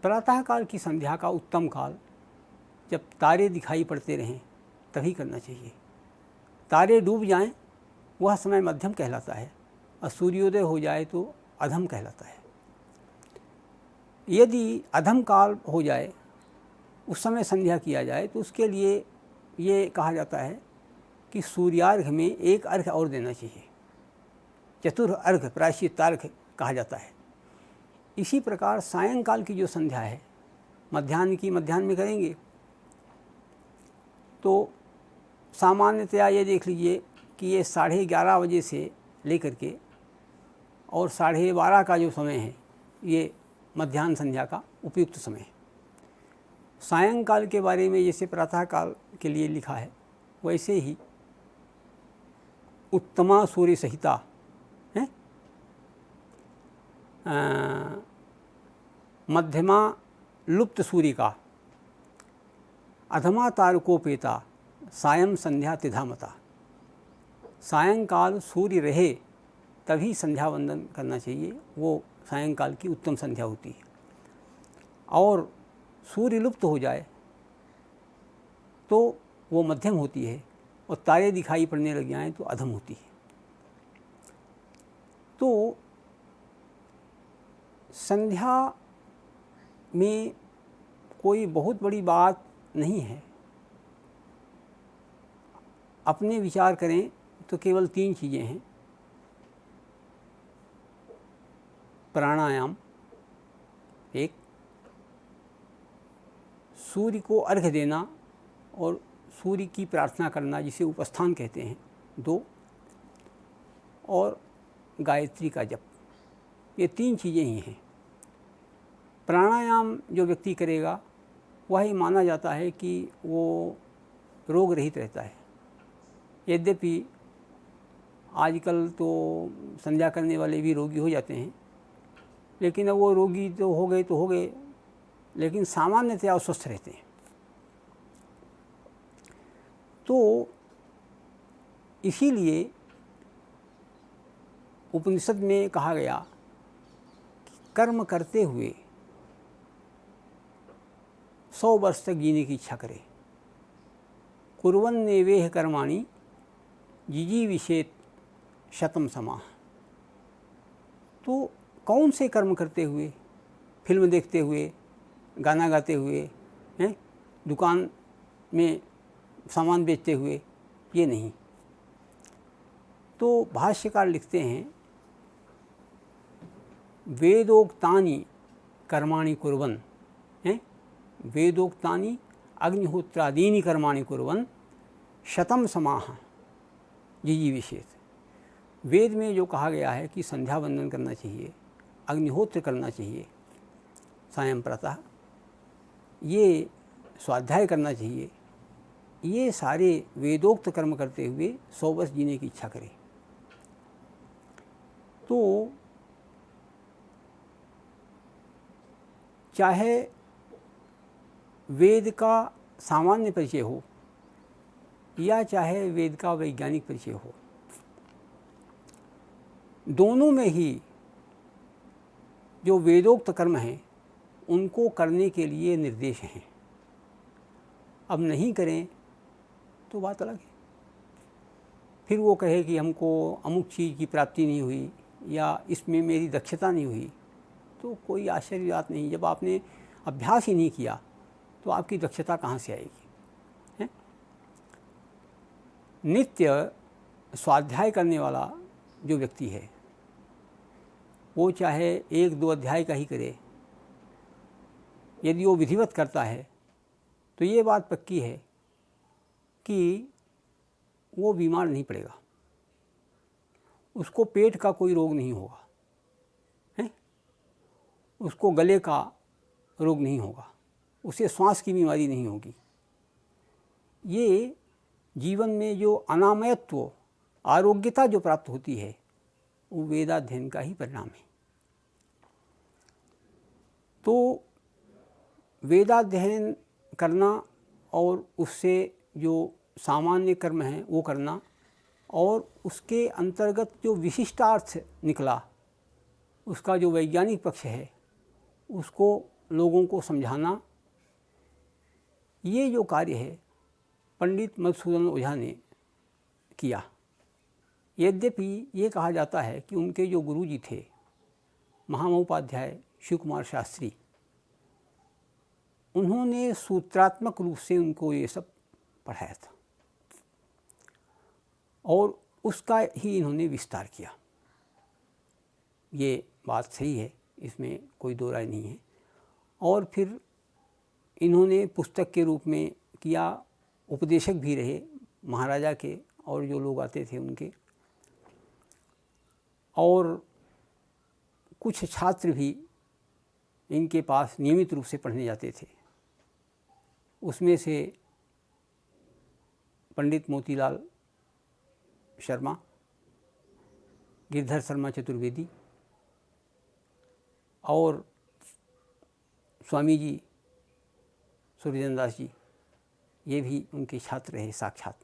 [SPEAKER 7] प्रातः काल की संध्या का उत्तम काल जब तारे दिखाई पड़ते रहें तभी करना चाहिए। तारे डूब जाएं, वह समय मध्यम कहलाता है, और सूर्योदय हो जाए तो अधम कहलाता है। यदि अधम काल हो जाए, उस समय संध्या किया जाए, तो उसके लिए ये कहा जाता है कि सूर्यार्घ में एक अर्घ और देना चाहिए। चतुर्थ अर्घ, प्रायश्चित्तार्घ कहा जाता है। इसी प्रकार सायंकाल की जो संध्या है, मध्याह्न की मध्याह्न में करेंगे तो सामान्यतया ये देख लीजिए कि ये 11:30 बजे से लेकर के और 12:30 का जो समय है, ये मध्याह्न संध्या का उपयुक्त समय है। सायंकाल के बारे में जैसे प्रातः काल के लिए लिखा है, वैसे ही उत्तमा सूर्य सहिता है, मध्यमा लुप्त सूर्य का, अधमा तारकोपेता, सायं संध्या तिधामता। सायंकाल सूर्य रहे तभी संध्या वंदन करना चाहिए, वो सायंकाल की उत्तम संध्या होती है। और सूर्य लुप्त हो जाए तो वो मध्यम होती है और तारे दिखाई पड़ने लग जाएं तो अधम होती है। तो संध्या में कोई बहुत बड़ी बात नहीं है। अपने विचार करें तो केवल 3 चीज़ें हैं, प्राणायाम एक, सूर्य को अर्घ्य देना और सूर्य की प्रार्थना करना जिसे उपस्थान कहते हैं 2, और गायत्री का जप। ये 3 चीज़ें ही हैं। प्राणायाम जो व्यक्ति करेगा वही माना जाता है कि वो रोग रहित रहता है। यद्यपि आजकल तो संध्या करने वाले भी रोगी हो जाते हैं, लेकिन अब वो रोगी तो हो गए, लेकिन सामान्यतया स्वस्थ रहते हैं। तो इसीलिए उपनिषद में कहा गया कि कर्म करते हुए 100 वर्ष तक जीने की इच्छा करे। कुर्वन्नेवेह कर्माणि जिजीविषेत शतम समाह। तो कौन से कर्म करते हुए? फिल्म देखते हुए, गाना गाते हुए, हैं, दुकान में सामान बेचते हुए? ये नहीं। तो भाष्यकार लिखते हैं, वेदोक्तानि कर्माणि कुर्वन्, हैं, वेदोक्तानि अग्निहोत्रादीनि कर्माणि कुर्वन् शतम समाह जिजीविषेत। वेद में जो कहा गया है कि संध्या वंदन करना चाहिए, अग्निहोत्र करना चाहिए सायं प्रातः, ये स्वाध्याय करना चाहिए, ये सारे वेदोक्त कर्म करते हुए 100 वर्ष जीने की इच्छा करें। तो चाहे वेद का सामान्य परिचय हो या चाहे वेद का वैज्ञानिक परिचय हो, दोनों में ही जो वेदोक्त कर्म हैं उनको करने के लिए निर्देश हैं। अब नहीं करें तो बात अलग है। फिर वो कहे कि हमको अमुक चीज़ की प्राप्ति नहीं हुई या इसमें मेरी दक्षता नहीं हुई, तो कोई आश्चर्य की बात नहीं। जब आपने अभ्यास ही नहीं किया तो आपकी दक्षता कहाँ से आएगी? है? नित्य स्वाध्याय करने वाला जो व्यक्ति है वो चाहे 1-2 अध्याय का ही करे, यदि वो विधिवत करता है तो ये बात पक्की है कि वो बीमार नहीं पड़ेगा, उसको पेट का कोई रोग नहीं होगा, है? उसको गले का रोग नहीं होगा, उसे श्वास की बीमारी नहीं होगी। ये जीवन में जो अनामयत्व, आरोग्यता जो प्राप्त होती है वो वेदाध्ययन का ही परिणाम है। तो वेदाध्ययन करना और उससे जो सामान्य कर्म हैं वो करना और उसके अंतर्गत जो विशिष्टार्थ निकला उसका जो वैज्ञानिक पक्ष है उसको लोगों को समझाना, ये जो कार्य है पंडित मधुसूदन ओझा ने किया। यद्यपि ये कहा जाता है कि उनके जो गुरुजी थे महामहोपाध्याय शिव कुमार शास्त्री, उन्होंने सूत्रात्मक रूप से उनको ये सब पढ़ाया था और उसका ही इन्होंने विस्तार किया। ये बात सही है, इसमें कोई दो राय नहीं है। और फिर इन्होंने पुस्तक के रूप में किया, उपदेशक भी रहे महाराजा के और जो लोग आते थे उनके, और कुछ छात्र भी इनके पास नियमित रूप से पढ़ने जाते थे। उसमें से पंडित मोतीलाल शर्मा, गिरधर शर्मा चतुर्वेदी और स्वामी जी सूर्यचंद्र दास जी, ये भी उनके छात्र रहे साक्षात।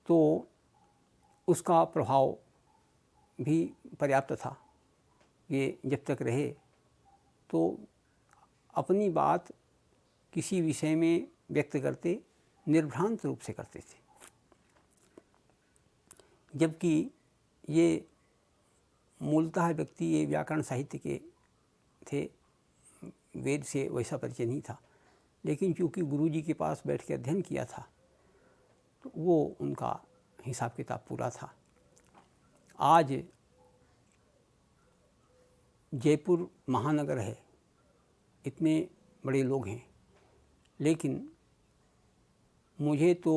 [SPEAKER 7] तो उसका प्रभाव भी पर्याप्त था। ये जब तक रहे तो अपनी बात किसी विषय में व्यक्त करते निर्भ्रांत रूप से करते थे, जबकि ये मूलतः व्यक्ति ये व्याकरण साहित्य के थे, वेद से वैसा परिचय नहीं था, लेकिन चूँकि गुरुजी के पास बैठ के अध्ययन किया था तो वो उनका हिसाब किताब पूरा था। आज जयपुर महानगर है, इतने बड़े लोग हैं, लेकिन मुझे तो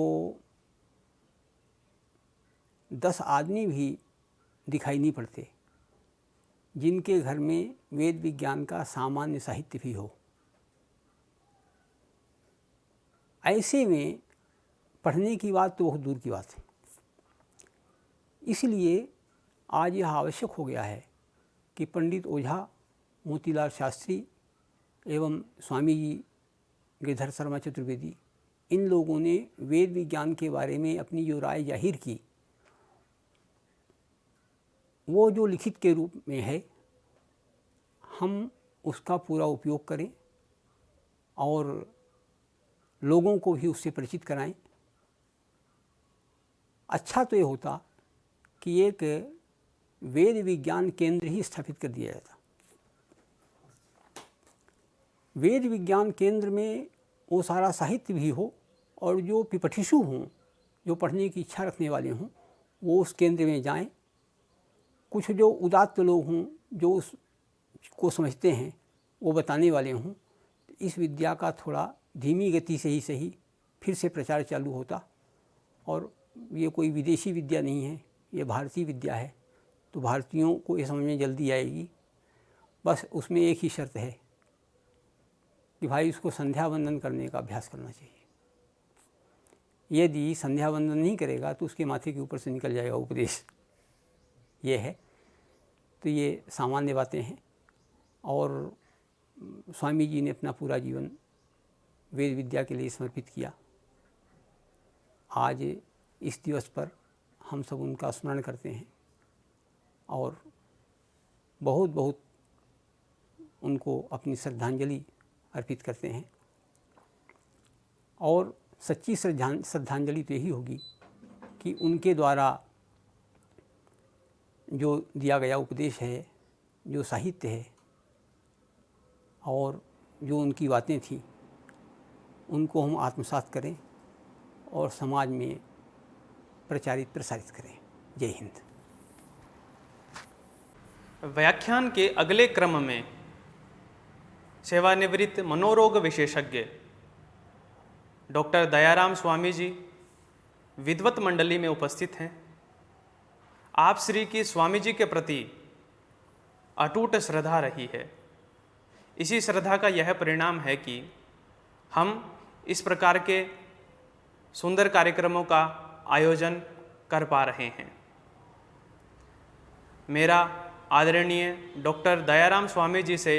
[SPEAKER 7] 10 आदमी भी दिखाई नहीं पड़ते जिनके घर में वेद विज्ञान का सामान्य साहित्य भी हो। ऐसे में पढ़ने की बात तो बहुत दूर की बात है। इसलिए आज यह आवश्यक हो गया है कि पंडित ओझा, मोतीलाल शास्त्री एवं स्वामी जी गिरधर शर्मा चतुर्वेदी, इन लोगों ने वेद विज्ञान के बारे में अपनी जो राय जाहिर की, वो जो लिखित के रूप में है, हम उसका पूरा उपयोग करें और लोगों को भी उससे परिचित कराएं। अच्छा तो ये होता कि एक वेद विज्ञान केंद्र ही स्थापित कर दिया जाता। वेद विज्ञान केंद्र में वो सारा साहित्य भी हो और जो पिपठिसु हों, जो पढ़ने की इच्छा रखने वाले हों, वो उस केंद्र में जाएं। कुछ जो उदात्त लोग हों, जो उसको समझते हैं, वो बताने वाले हों, इस विद्या का थोड़ा धीमी गति से ही सही फिर से प्रचार चालू होता। और ये कोई विदेशी विद्या नहीं है, ये भारतीय विद्या है, तो भारतीयों को ये समझ में जल्दी आएगी। बस उसमें एक ही शर्त है कि भाई उसको संध्या वंदन करने का अभ्यास करना चाहिए। यदि संध्या वंदन नहीं करेगा तो उसके माथे के ऊपर से निकल जाएगा उपदेश, ये है। तो ये सामान्य बातें हैं। और स्वामी जी ने अपना पूरा जीवन वेद विद्या के लिए समर्पित किया। आज इस दिवस पर हम सब उनका स्मरण करते हैं और बहुत बहुत उनको अपनी श्रद्धांजलि अर्पित करते हैं। और सच्ची श्रद्धांजलि तो यही होगी कि उनके द्वारा जो दिया गया उपदेश है, जो साहित्य है और जो उनकी बातें थीं, उनको हम आत्मसात करें और समाज में प्रसारित करें। जय हिंद।
[SPEAKER 2] व्याख्यान के अगले क्रम में सेवानिवृत्त मनोरोग विशेषज्ञ डॉक्टर दयाराम स्वामी जी विद्वत मंडली में उपस्थित हैं। आप श्री की स्वामी जी के प्रति अटूट श्रद्धा रही है। इसी श्रद्धा का यह परिणाम है कि हम इस प्रकार के सुंदर कार्यक्रमों का आयोजन कर पा रहे हैं। मेरा आदरणीय डॉक्टर दयाराम स्वामी जी से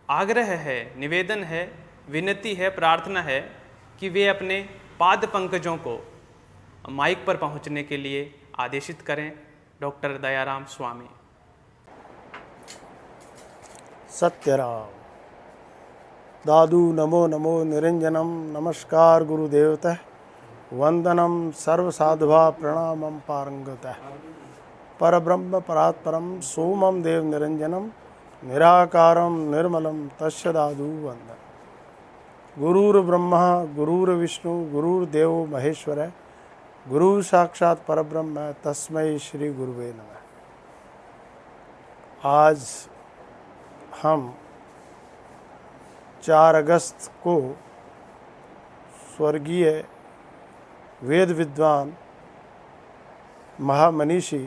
[SPEAKER 2] आग्रह है, निवेदन है, विनती है, प्रार्थना है कि वे अपने पाद पंकजों को माइक पर पहुंचने के लिए आदेशित करें। डॉक्टर दयाराम स्वामी।
[SPEAKER 8] सत्यराम। दादू नमो नमो निरंजनम। नमस्कार गुरुदेवतः। वंदनम सर्वसाधुभा प्रणामम पारंगतः। परब्रह्म परात्परम सोमम देव निरंजनम निराकारम निर्मलम तस्य दादू वंदन। गुरुर्ब्रह्मा गुरुर्विष्णु गुरुर्देव महेश्वर गुरु साक्षात परब्रह्म तस्मै श्री गुरुवे नमः। आज हम 4 अगस्त को स्वर्गीय वेद विद्वान महामनीषी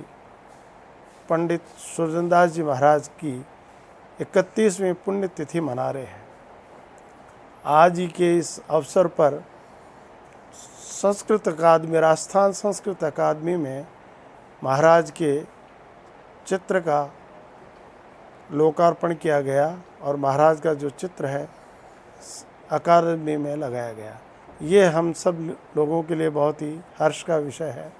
[SPEAKER 8] पंडित सुरजनदास जी महाराज की 31वीं पुण्यतिथि मना रहे हैं। आज ही के इस अवसर पर संस्कृत अकादमी, राजस्थान संस्कृत अकादमी में महाराज के चित्र का लोकार्पण किया गया और महाराज का जो चित्र है अकादमी में लगाया गया। ये हम सब लोगों के लिए बहुत ही हर्ष का विषय है।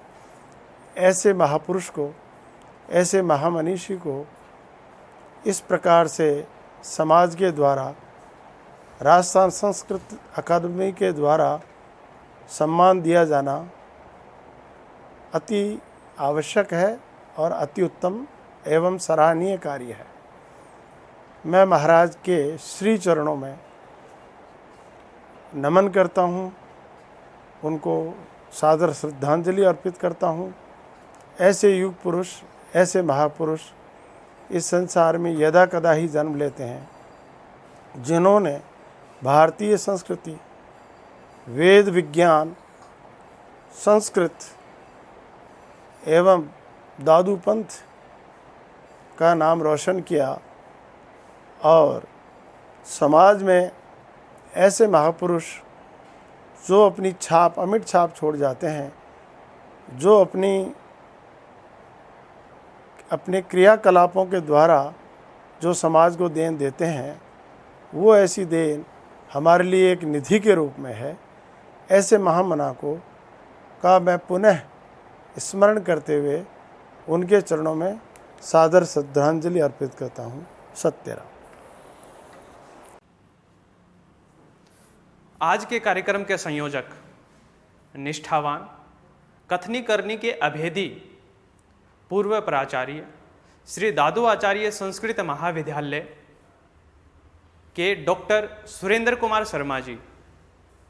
[SPEAKER 8] ऐसे महापुरुष को, ऐसे महामनीषी को इस प्रकार से समाज के द्वारा, राजस्थान संस्कृत अकादमी के द्वारा सम्मान दिया जाना अति आवश्यक है और अति उत्तम एवं सराहनीय कार्य है। मैं महाराज के श्री चरणों में नमन करता हूँ, उनको सादर श्रद्धांजलि अर्पित करता हूँ। ऐसे युग पुरुष, ऐसे महापुरुष इस संसार में यदा कदा ही जन्म लेते हैं, जिन्होंने भारतीय संस्कृति, वेद विज्ञान, संस्कृत एवं दादू पंथ का नाम रोशन किया और समाज में ऐसे महापुरुष जो अपनी छाप, अमिट छाप छोड़ जाते हैं, जो अपने क्रियाकलापों के द्वारा जो समाज को देन देते हैं, वो ऐसी देन हमारे लिए एक निधि के रूप में है। ऐसे महामना का मैं पुनः स्मरण करते हुए उनके चरणों में सादर श्रद्धांजलि अर्पित करता हूँ। सत्यराम।
[SPEAKER 2] आज के कार्यक्रम के संयोजक, निष्ठावान, कथनी करनी के अभेदी पूर्व प्राचार्य श्री दादू आचार्य संस्कृत महाविद्यालय के डॉक्टर सुरेंद्र कुमार शर्मा जी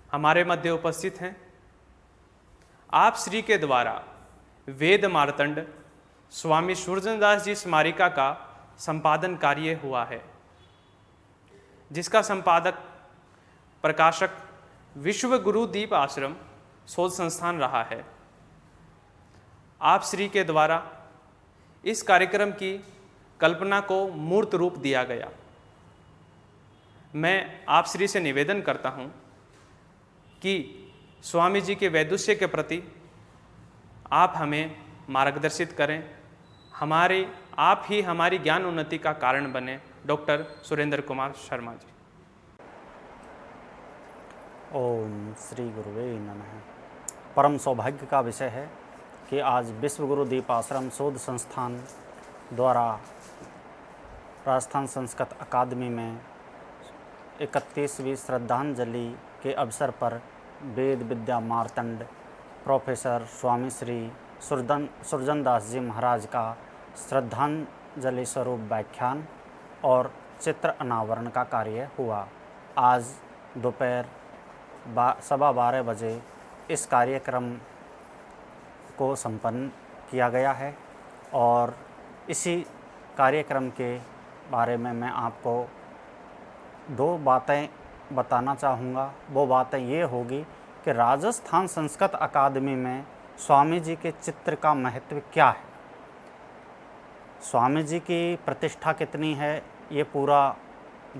[SPEAKER 2] हमारे मध्य उपस्थित हैं। आप श्री के द्वारा वेद मार्तंड स्वामी सूरजनदास जी स्मारिका का संपादन कार्य हुआ है, जिसका संपादक प्रकाशक विश्व गुरु दीप आश्रम शोध संस्थान रहा है। आप श्री के द्वारा इस कार्यक्रम की कल्पना को मूर्त रूप दिया गया। मैं आप श्री से निवेदन करता हूं कि स्वामी जी के वैदुष्य के प्रति आप हमें मार्गदर्शित करें, आप ही हमारी ज्ञान उन्नति का कारण बने। डॉक्टर सुरेंद्र कुमार शर्मा जी।
[SPEAKER 9] ओम श्री गुरुवे नमः। परम सौभाग्य का विषय है कि आज विश्व गुरु दीप आश्रम शोध संस्थान द्वारा राजस्थान संस्कृत अकादमी में 31वीं श्रद्धांजलि के अवसर पर वेद विद्या मार्तंड प्रोफेसर स्वामी श्री सुरजनदास जी महाराज का श्रद्धांजलि स्वरूप व्याख्यान और चित्र अनावरण का कार्य हुआ। आज दोपहर 12:15 बजे इस कार्यक्रम को संपन्न किया गया है और इसी कार्यक्रम के बारे में मैं आपको 2 बातें बताना चाहूँगा। वो बातें ये होगी कि राजस्थान संस्कृत अकादमी में स्वामी जी के चित्र का महत्व क्या है, स्वामी जी की प्रतिष्ठा कितनी है, ये पूरा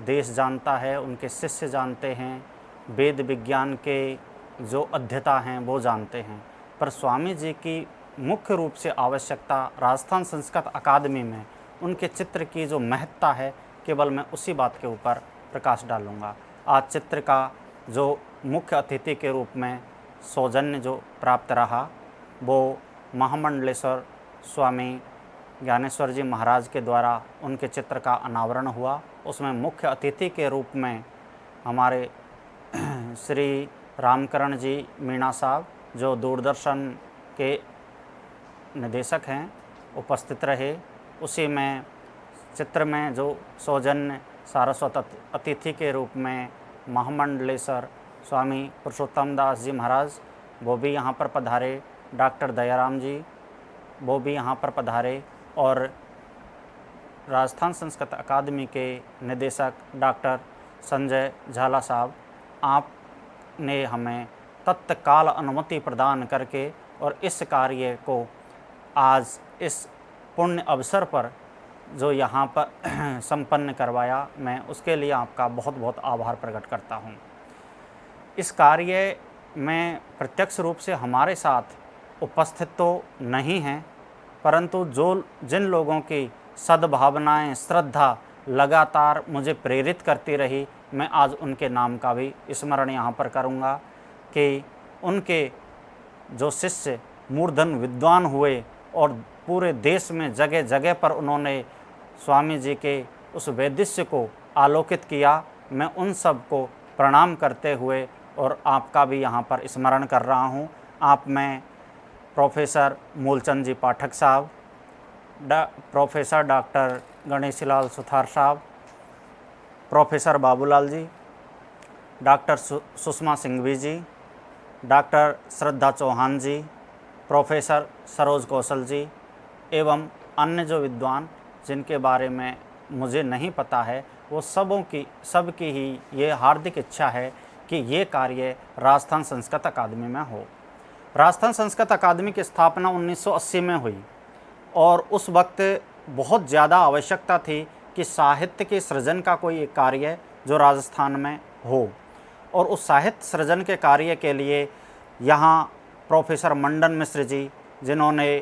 [SPEAKER 9] देश जानता है, उनके शिष्य जानते हैं, वेद विज्ञान के जो अध्येता हैं वो जानते हैं। पर स्वामी जी की मुख्य रूप से आवश्यकता राजस्थान संस्कृत अकादमी में उनके चित्र की जो महत्ता है, केवल मैं उसी बात के ऊपर प्रकाश डालूँगा। आज चित्र का जो मुख्य अतिथि के रूप में सौजन्य जो प्राप्त रहा, वो महामंडलेश्वर स्वामी ज्ञानेश्वर जी महाराज के द्वारा उनके चित्र का अनावरण हुआ। उसमें मुख्य अतिथि के रूप में हमारे श्री रामकरण जी मीणा साहब, जो दूरदर्शन के निदेशक हैं, उपस्थित रहे। उसी में चित्र में जो सौजन्य सारस्वत अतिथि के रूप में महामंडलेश्वर स्वामी पुरुषोत्तम दास जी महाराज, वो भी यहाँ पर पधारे। डॉक्टर दयाराम जी, वो भी यहाँ पर पधारे। और राजस्थान संस्कृत अकादमी के निदेशक डॉक्टर संजय झाला साहब, आपने हमें तत्काल अनुमति प्रदान करके और इस कार्य को आज इस पुण्य अवसर पर जो यहाँ पर संपन्न करवाया, मैं उसके लिए आपका बहुत बहुत आभार प्रकट करता हूँ। इस कार्य में प्रत्यक्ष रूप से हमारे साथ उपस्थित तो नहीं हैं, परंतु जिन लोगों की सद्भावनाएं, श्रद्धा लगातार मुझे प्रेरित करती रही, मैं आज उनके नाम का भी स्मरण यहाँ पर करूँगा कि उनके जो शिष्य मूर्धन विद्वान हुए और पूरे देश में जगह जगह पर उन्होंने स्वामी जी के उस वैदिष्य को आलोकित किया, मैं उन सब को प्रणाम करते हुए और आपका भी यहाँ पर स्मरण कर रहा हूँ। आप में प्रोफेसर मूलचंद जी पाठक साहब, प्रोफेसर डॉक्टर गणेशीलाल सुथार साहब, प्रोफेसर बाबूलाल जी, डॉक्टर सुषमा सिंघवी जी, डॉक्टर श्रद्धा चौहान जी, प्रोफेसर सरोज कौशल जी एवं अन्य जो विद्वान जिनके बारे में मुझे नहीं पता है, वो सबकी ही ये हार्दिक इच्छा है कि ये कार्य राजस्थान संस्कृत अकादमी में हो। राजस्थान संस्कृत अकादमी की स्थापना 1980 में हुई और उस वक्त बहुत ज़्यादा आवश्यकता थी कि साहित्य के सृजन का कोई एक कार्य जो राजस्थान में हो, और उस साहित्य सृजन के कार्य के लिए यहाँ प्रोफेसर मंडन मिश्र जी, जिन्होंने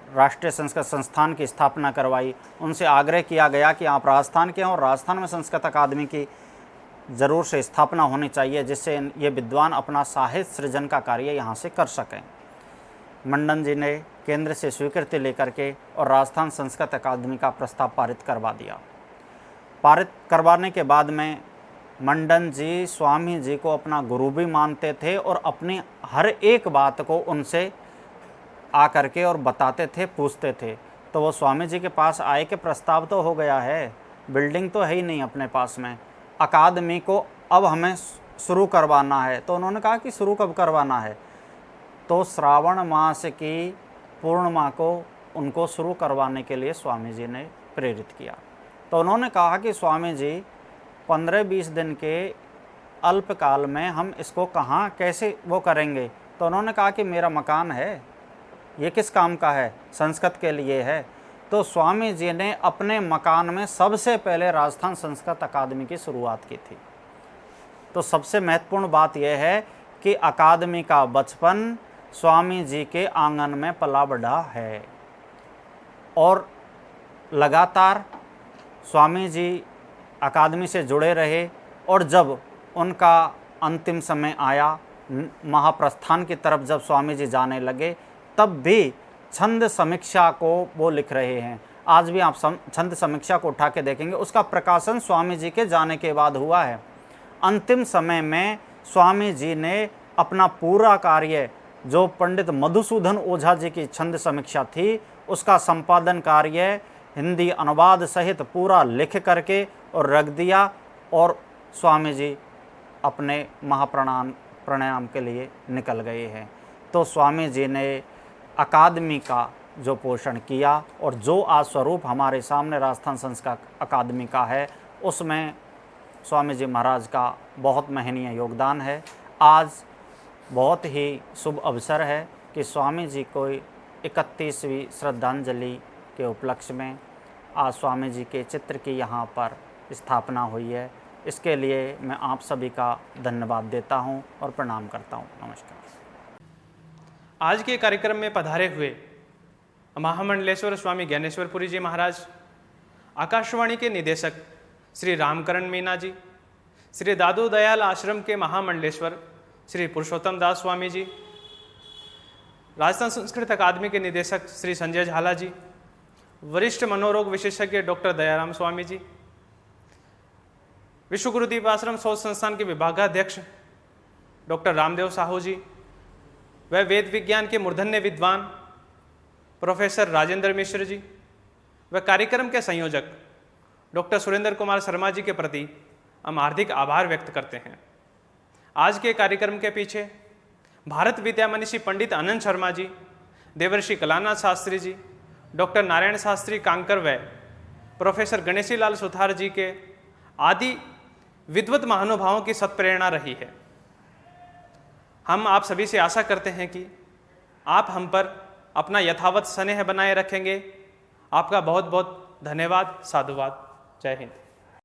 [SPEAKER 9] राष्ट्रीय संस्कृत संस्थान की स्थापना करवाई, उनसे आग्रह किया गया कि आप राजस्थान के हैं और राजस्थान में संस्कृत अकादमी की ज़रूर से स्थापना होनी चाहिए, जिससे ये विद्वान अपना साहित्य सृजन का कार्य यहाँ से कर सकें। मंडन जी ने केंद्र से स्वीकृति लेकर के और राजस्थान संस्कृत अकादमी का प्रस्ताव पारित करवा दिया। पारित करवाने के बाद में मंडन जी स्वामी जी को अपना गुरु भी मानते थे और अपनी हर एक बात को उनसे आकर के और बताते थे, पूछते थे। तो वो स्वामी जी के पास आए कि प्रस्ताव तो हो गया है, बिल्डिंग तो है ही नहीं अपने पास में, अकादमी को अब हमें शुरू करवाना है। तो उन्होंने कहा कि शुरू कब करवाना है? तो श्रावण मास की पूर्णिमा को उनको शुरू करवाने के लिए स्वामी जी ने प्रेरित किया। तो उन्होंने कहा कि स्वामी जी 15-20 दिन के अल्पकाल में हम इसको कहाँ कैसे वो करेंगे? तो उन्होंने कहा कि मेरा मकान है, ये किस काम का है? संस्कृत के लिए है। तो स्वामी जी ने अपने मकान में सबसे पहले राजस्थान संस्कृत अकादमी की शुरुआत की थी। तो सबसे महत्वपूर्ण बात यह है कि अकादमी का बचपन स्वामी जी के आंगन में पला बढ़ा है और लगातार स्वामी जी अकादमी से जुड़े रहे। और जब उनका अंतिम समय आया, महाप्रस्थान की तरफ जब स्वामी जी जाने लगे, तब भी छंद समीक्षा को वो लिख रहे हैं। आज भी आप छंद समीक्षा को उठा के देखेंगे, उसका प्रकाशन स्वामी जी के जाने के बाद हुआ है। अंतिम समय में स्वामी जी ने अपना पूरा कार्य, जो पंडित मधुसूदन ओझा जी की छंद समीक्षा थी, उसका संपादन कार्य हिंदी अनुवाद सहित पूरा लिख करके और रख दिया और स्वामी जी अपने महाप्राणायाम के लिए निकल गए हैं। तो स्वामी जी ने अकादमी का जो पोषण किया और जो आज स्वरूप हमारे सामने राजस्थान संस्कृत अकादमी का है, उसमें स्वामी जी महाराज का बहुत महनीय योगदान है। आज बहुत ही शुभ अवसर है कि स्वामी जी को 31वीं श्रद्धांजलि के उपलक्ष्य में आज स्वामी जी के चित्र की यहाँ पर स्थापना हुई है। इसके लिए मैं आप सभी का धन्यवाद देता हूँ और प्रणाम करता हूँ। नमस्कार।
[SPEAKER 2] आज के कार्यक्रम में पधारे हुए महामंडलेश्वर स्वामी ज्ञानेश्वरपुरी जी महाराज, आकाशवाणी के निदेशक श्री रामकरण मीना जी, श्री दादू दयाल आश्रम के महामंडलेश्वर श्री पुरुषोत्तम दास स्वामी जी, राजस्थान संस्कृत अकादमी के निदेशक श्री संजय झाला जी, वरिष्ठ मनोरोग विशेषज्ञ डॉक्टर दयाराम स्वामी जी, विश्व गुरुदीप आश्रम शोध संस्थान के विभागाध्यक्ष डॉक्टर रामदेव साहू जी, व वेद विज्ञान के मूर्धन्य विद्वान प्रोफेसर राजेंद्र मिश्र जी, व कार्यक्रम के संयोजक डॉक्टर सुरेंद्र कुमार शर्मा जी के प्रति हम हार्दिक आभार व्यक्त करते हैं। आज के कार्यक्रम के पीछे भारत विद्या मनीषी पंडित अनंत शर्मा जी, देवर्षि कलानाथ शास्त्री जी, डॉक्टर नारायण शास्त्री कांकर व प्रोफेसर गणेशीलाल सुथार जी के आदि विद्वत महानुभावों की सत्प्रेरणा रही है। हम आप सभी से आशा करते हैं कि आप हम पर अपना यथावत स्नेह बनाए रखेंगे। आपका बहुत बहुत धन्यवाद, साधुवाद, जय हिंद।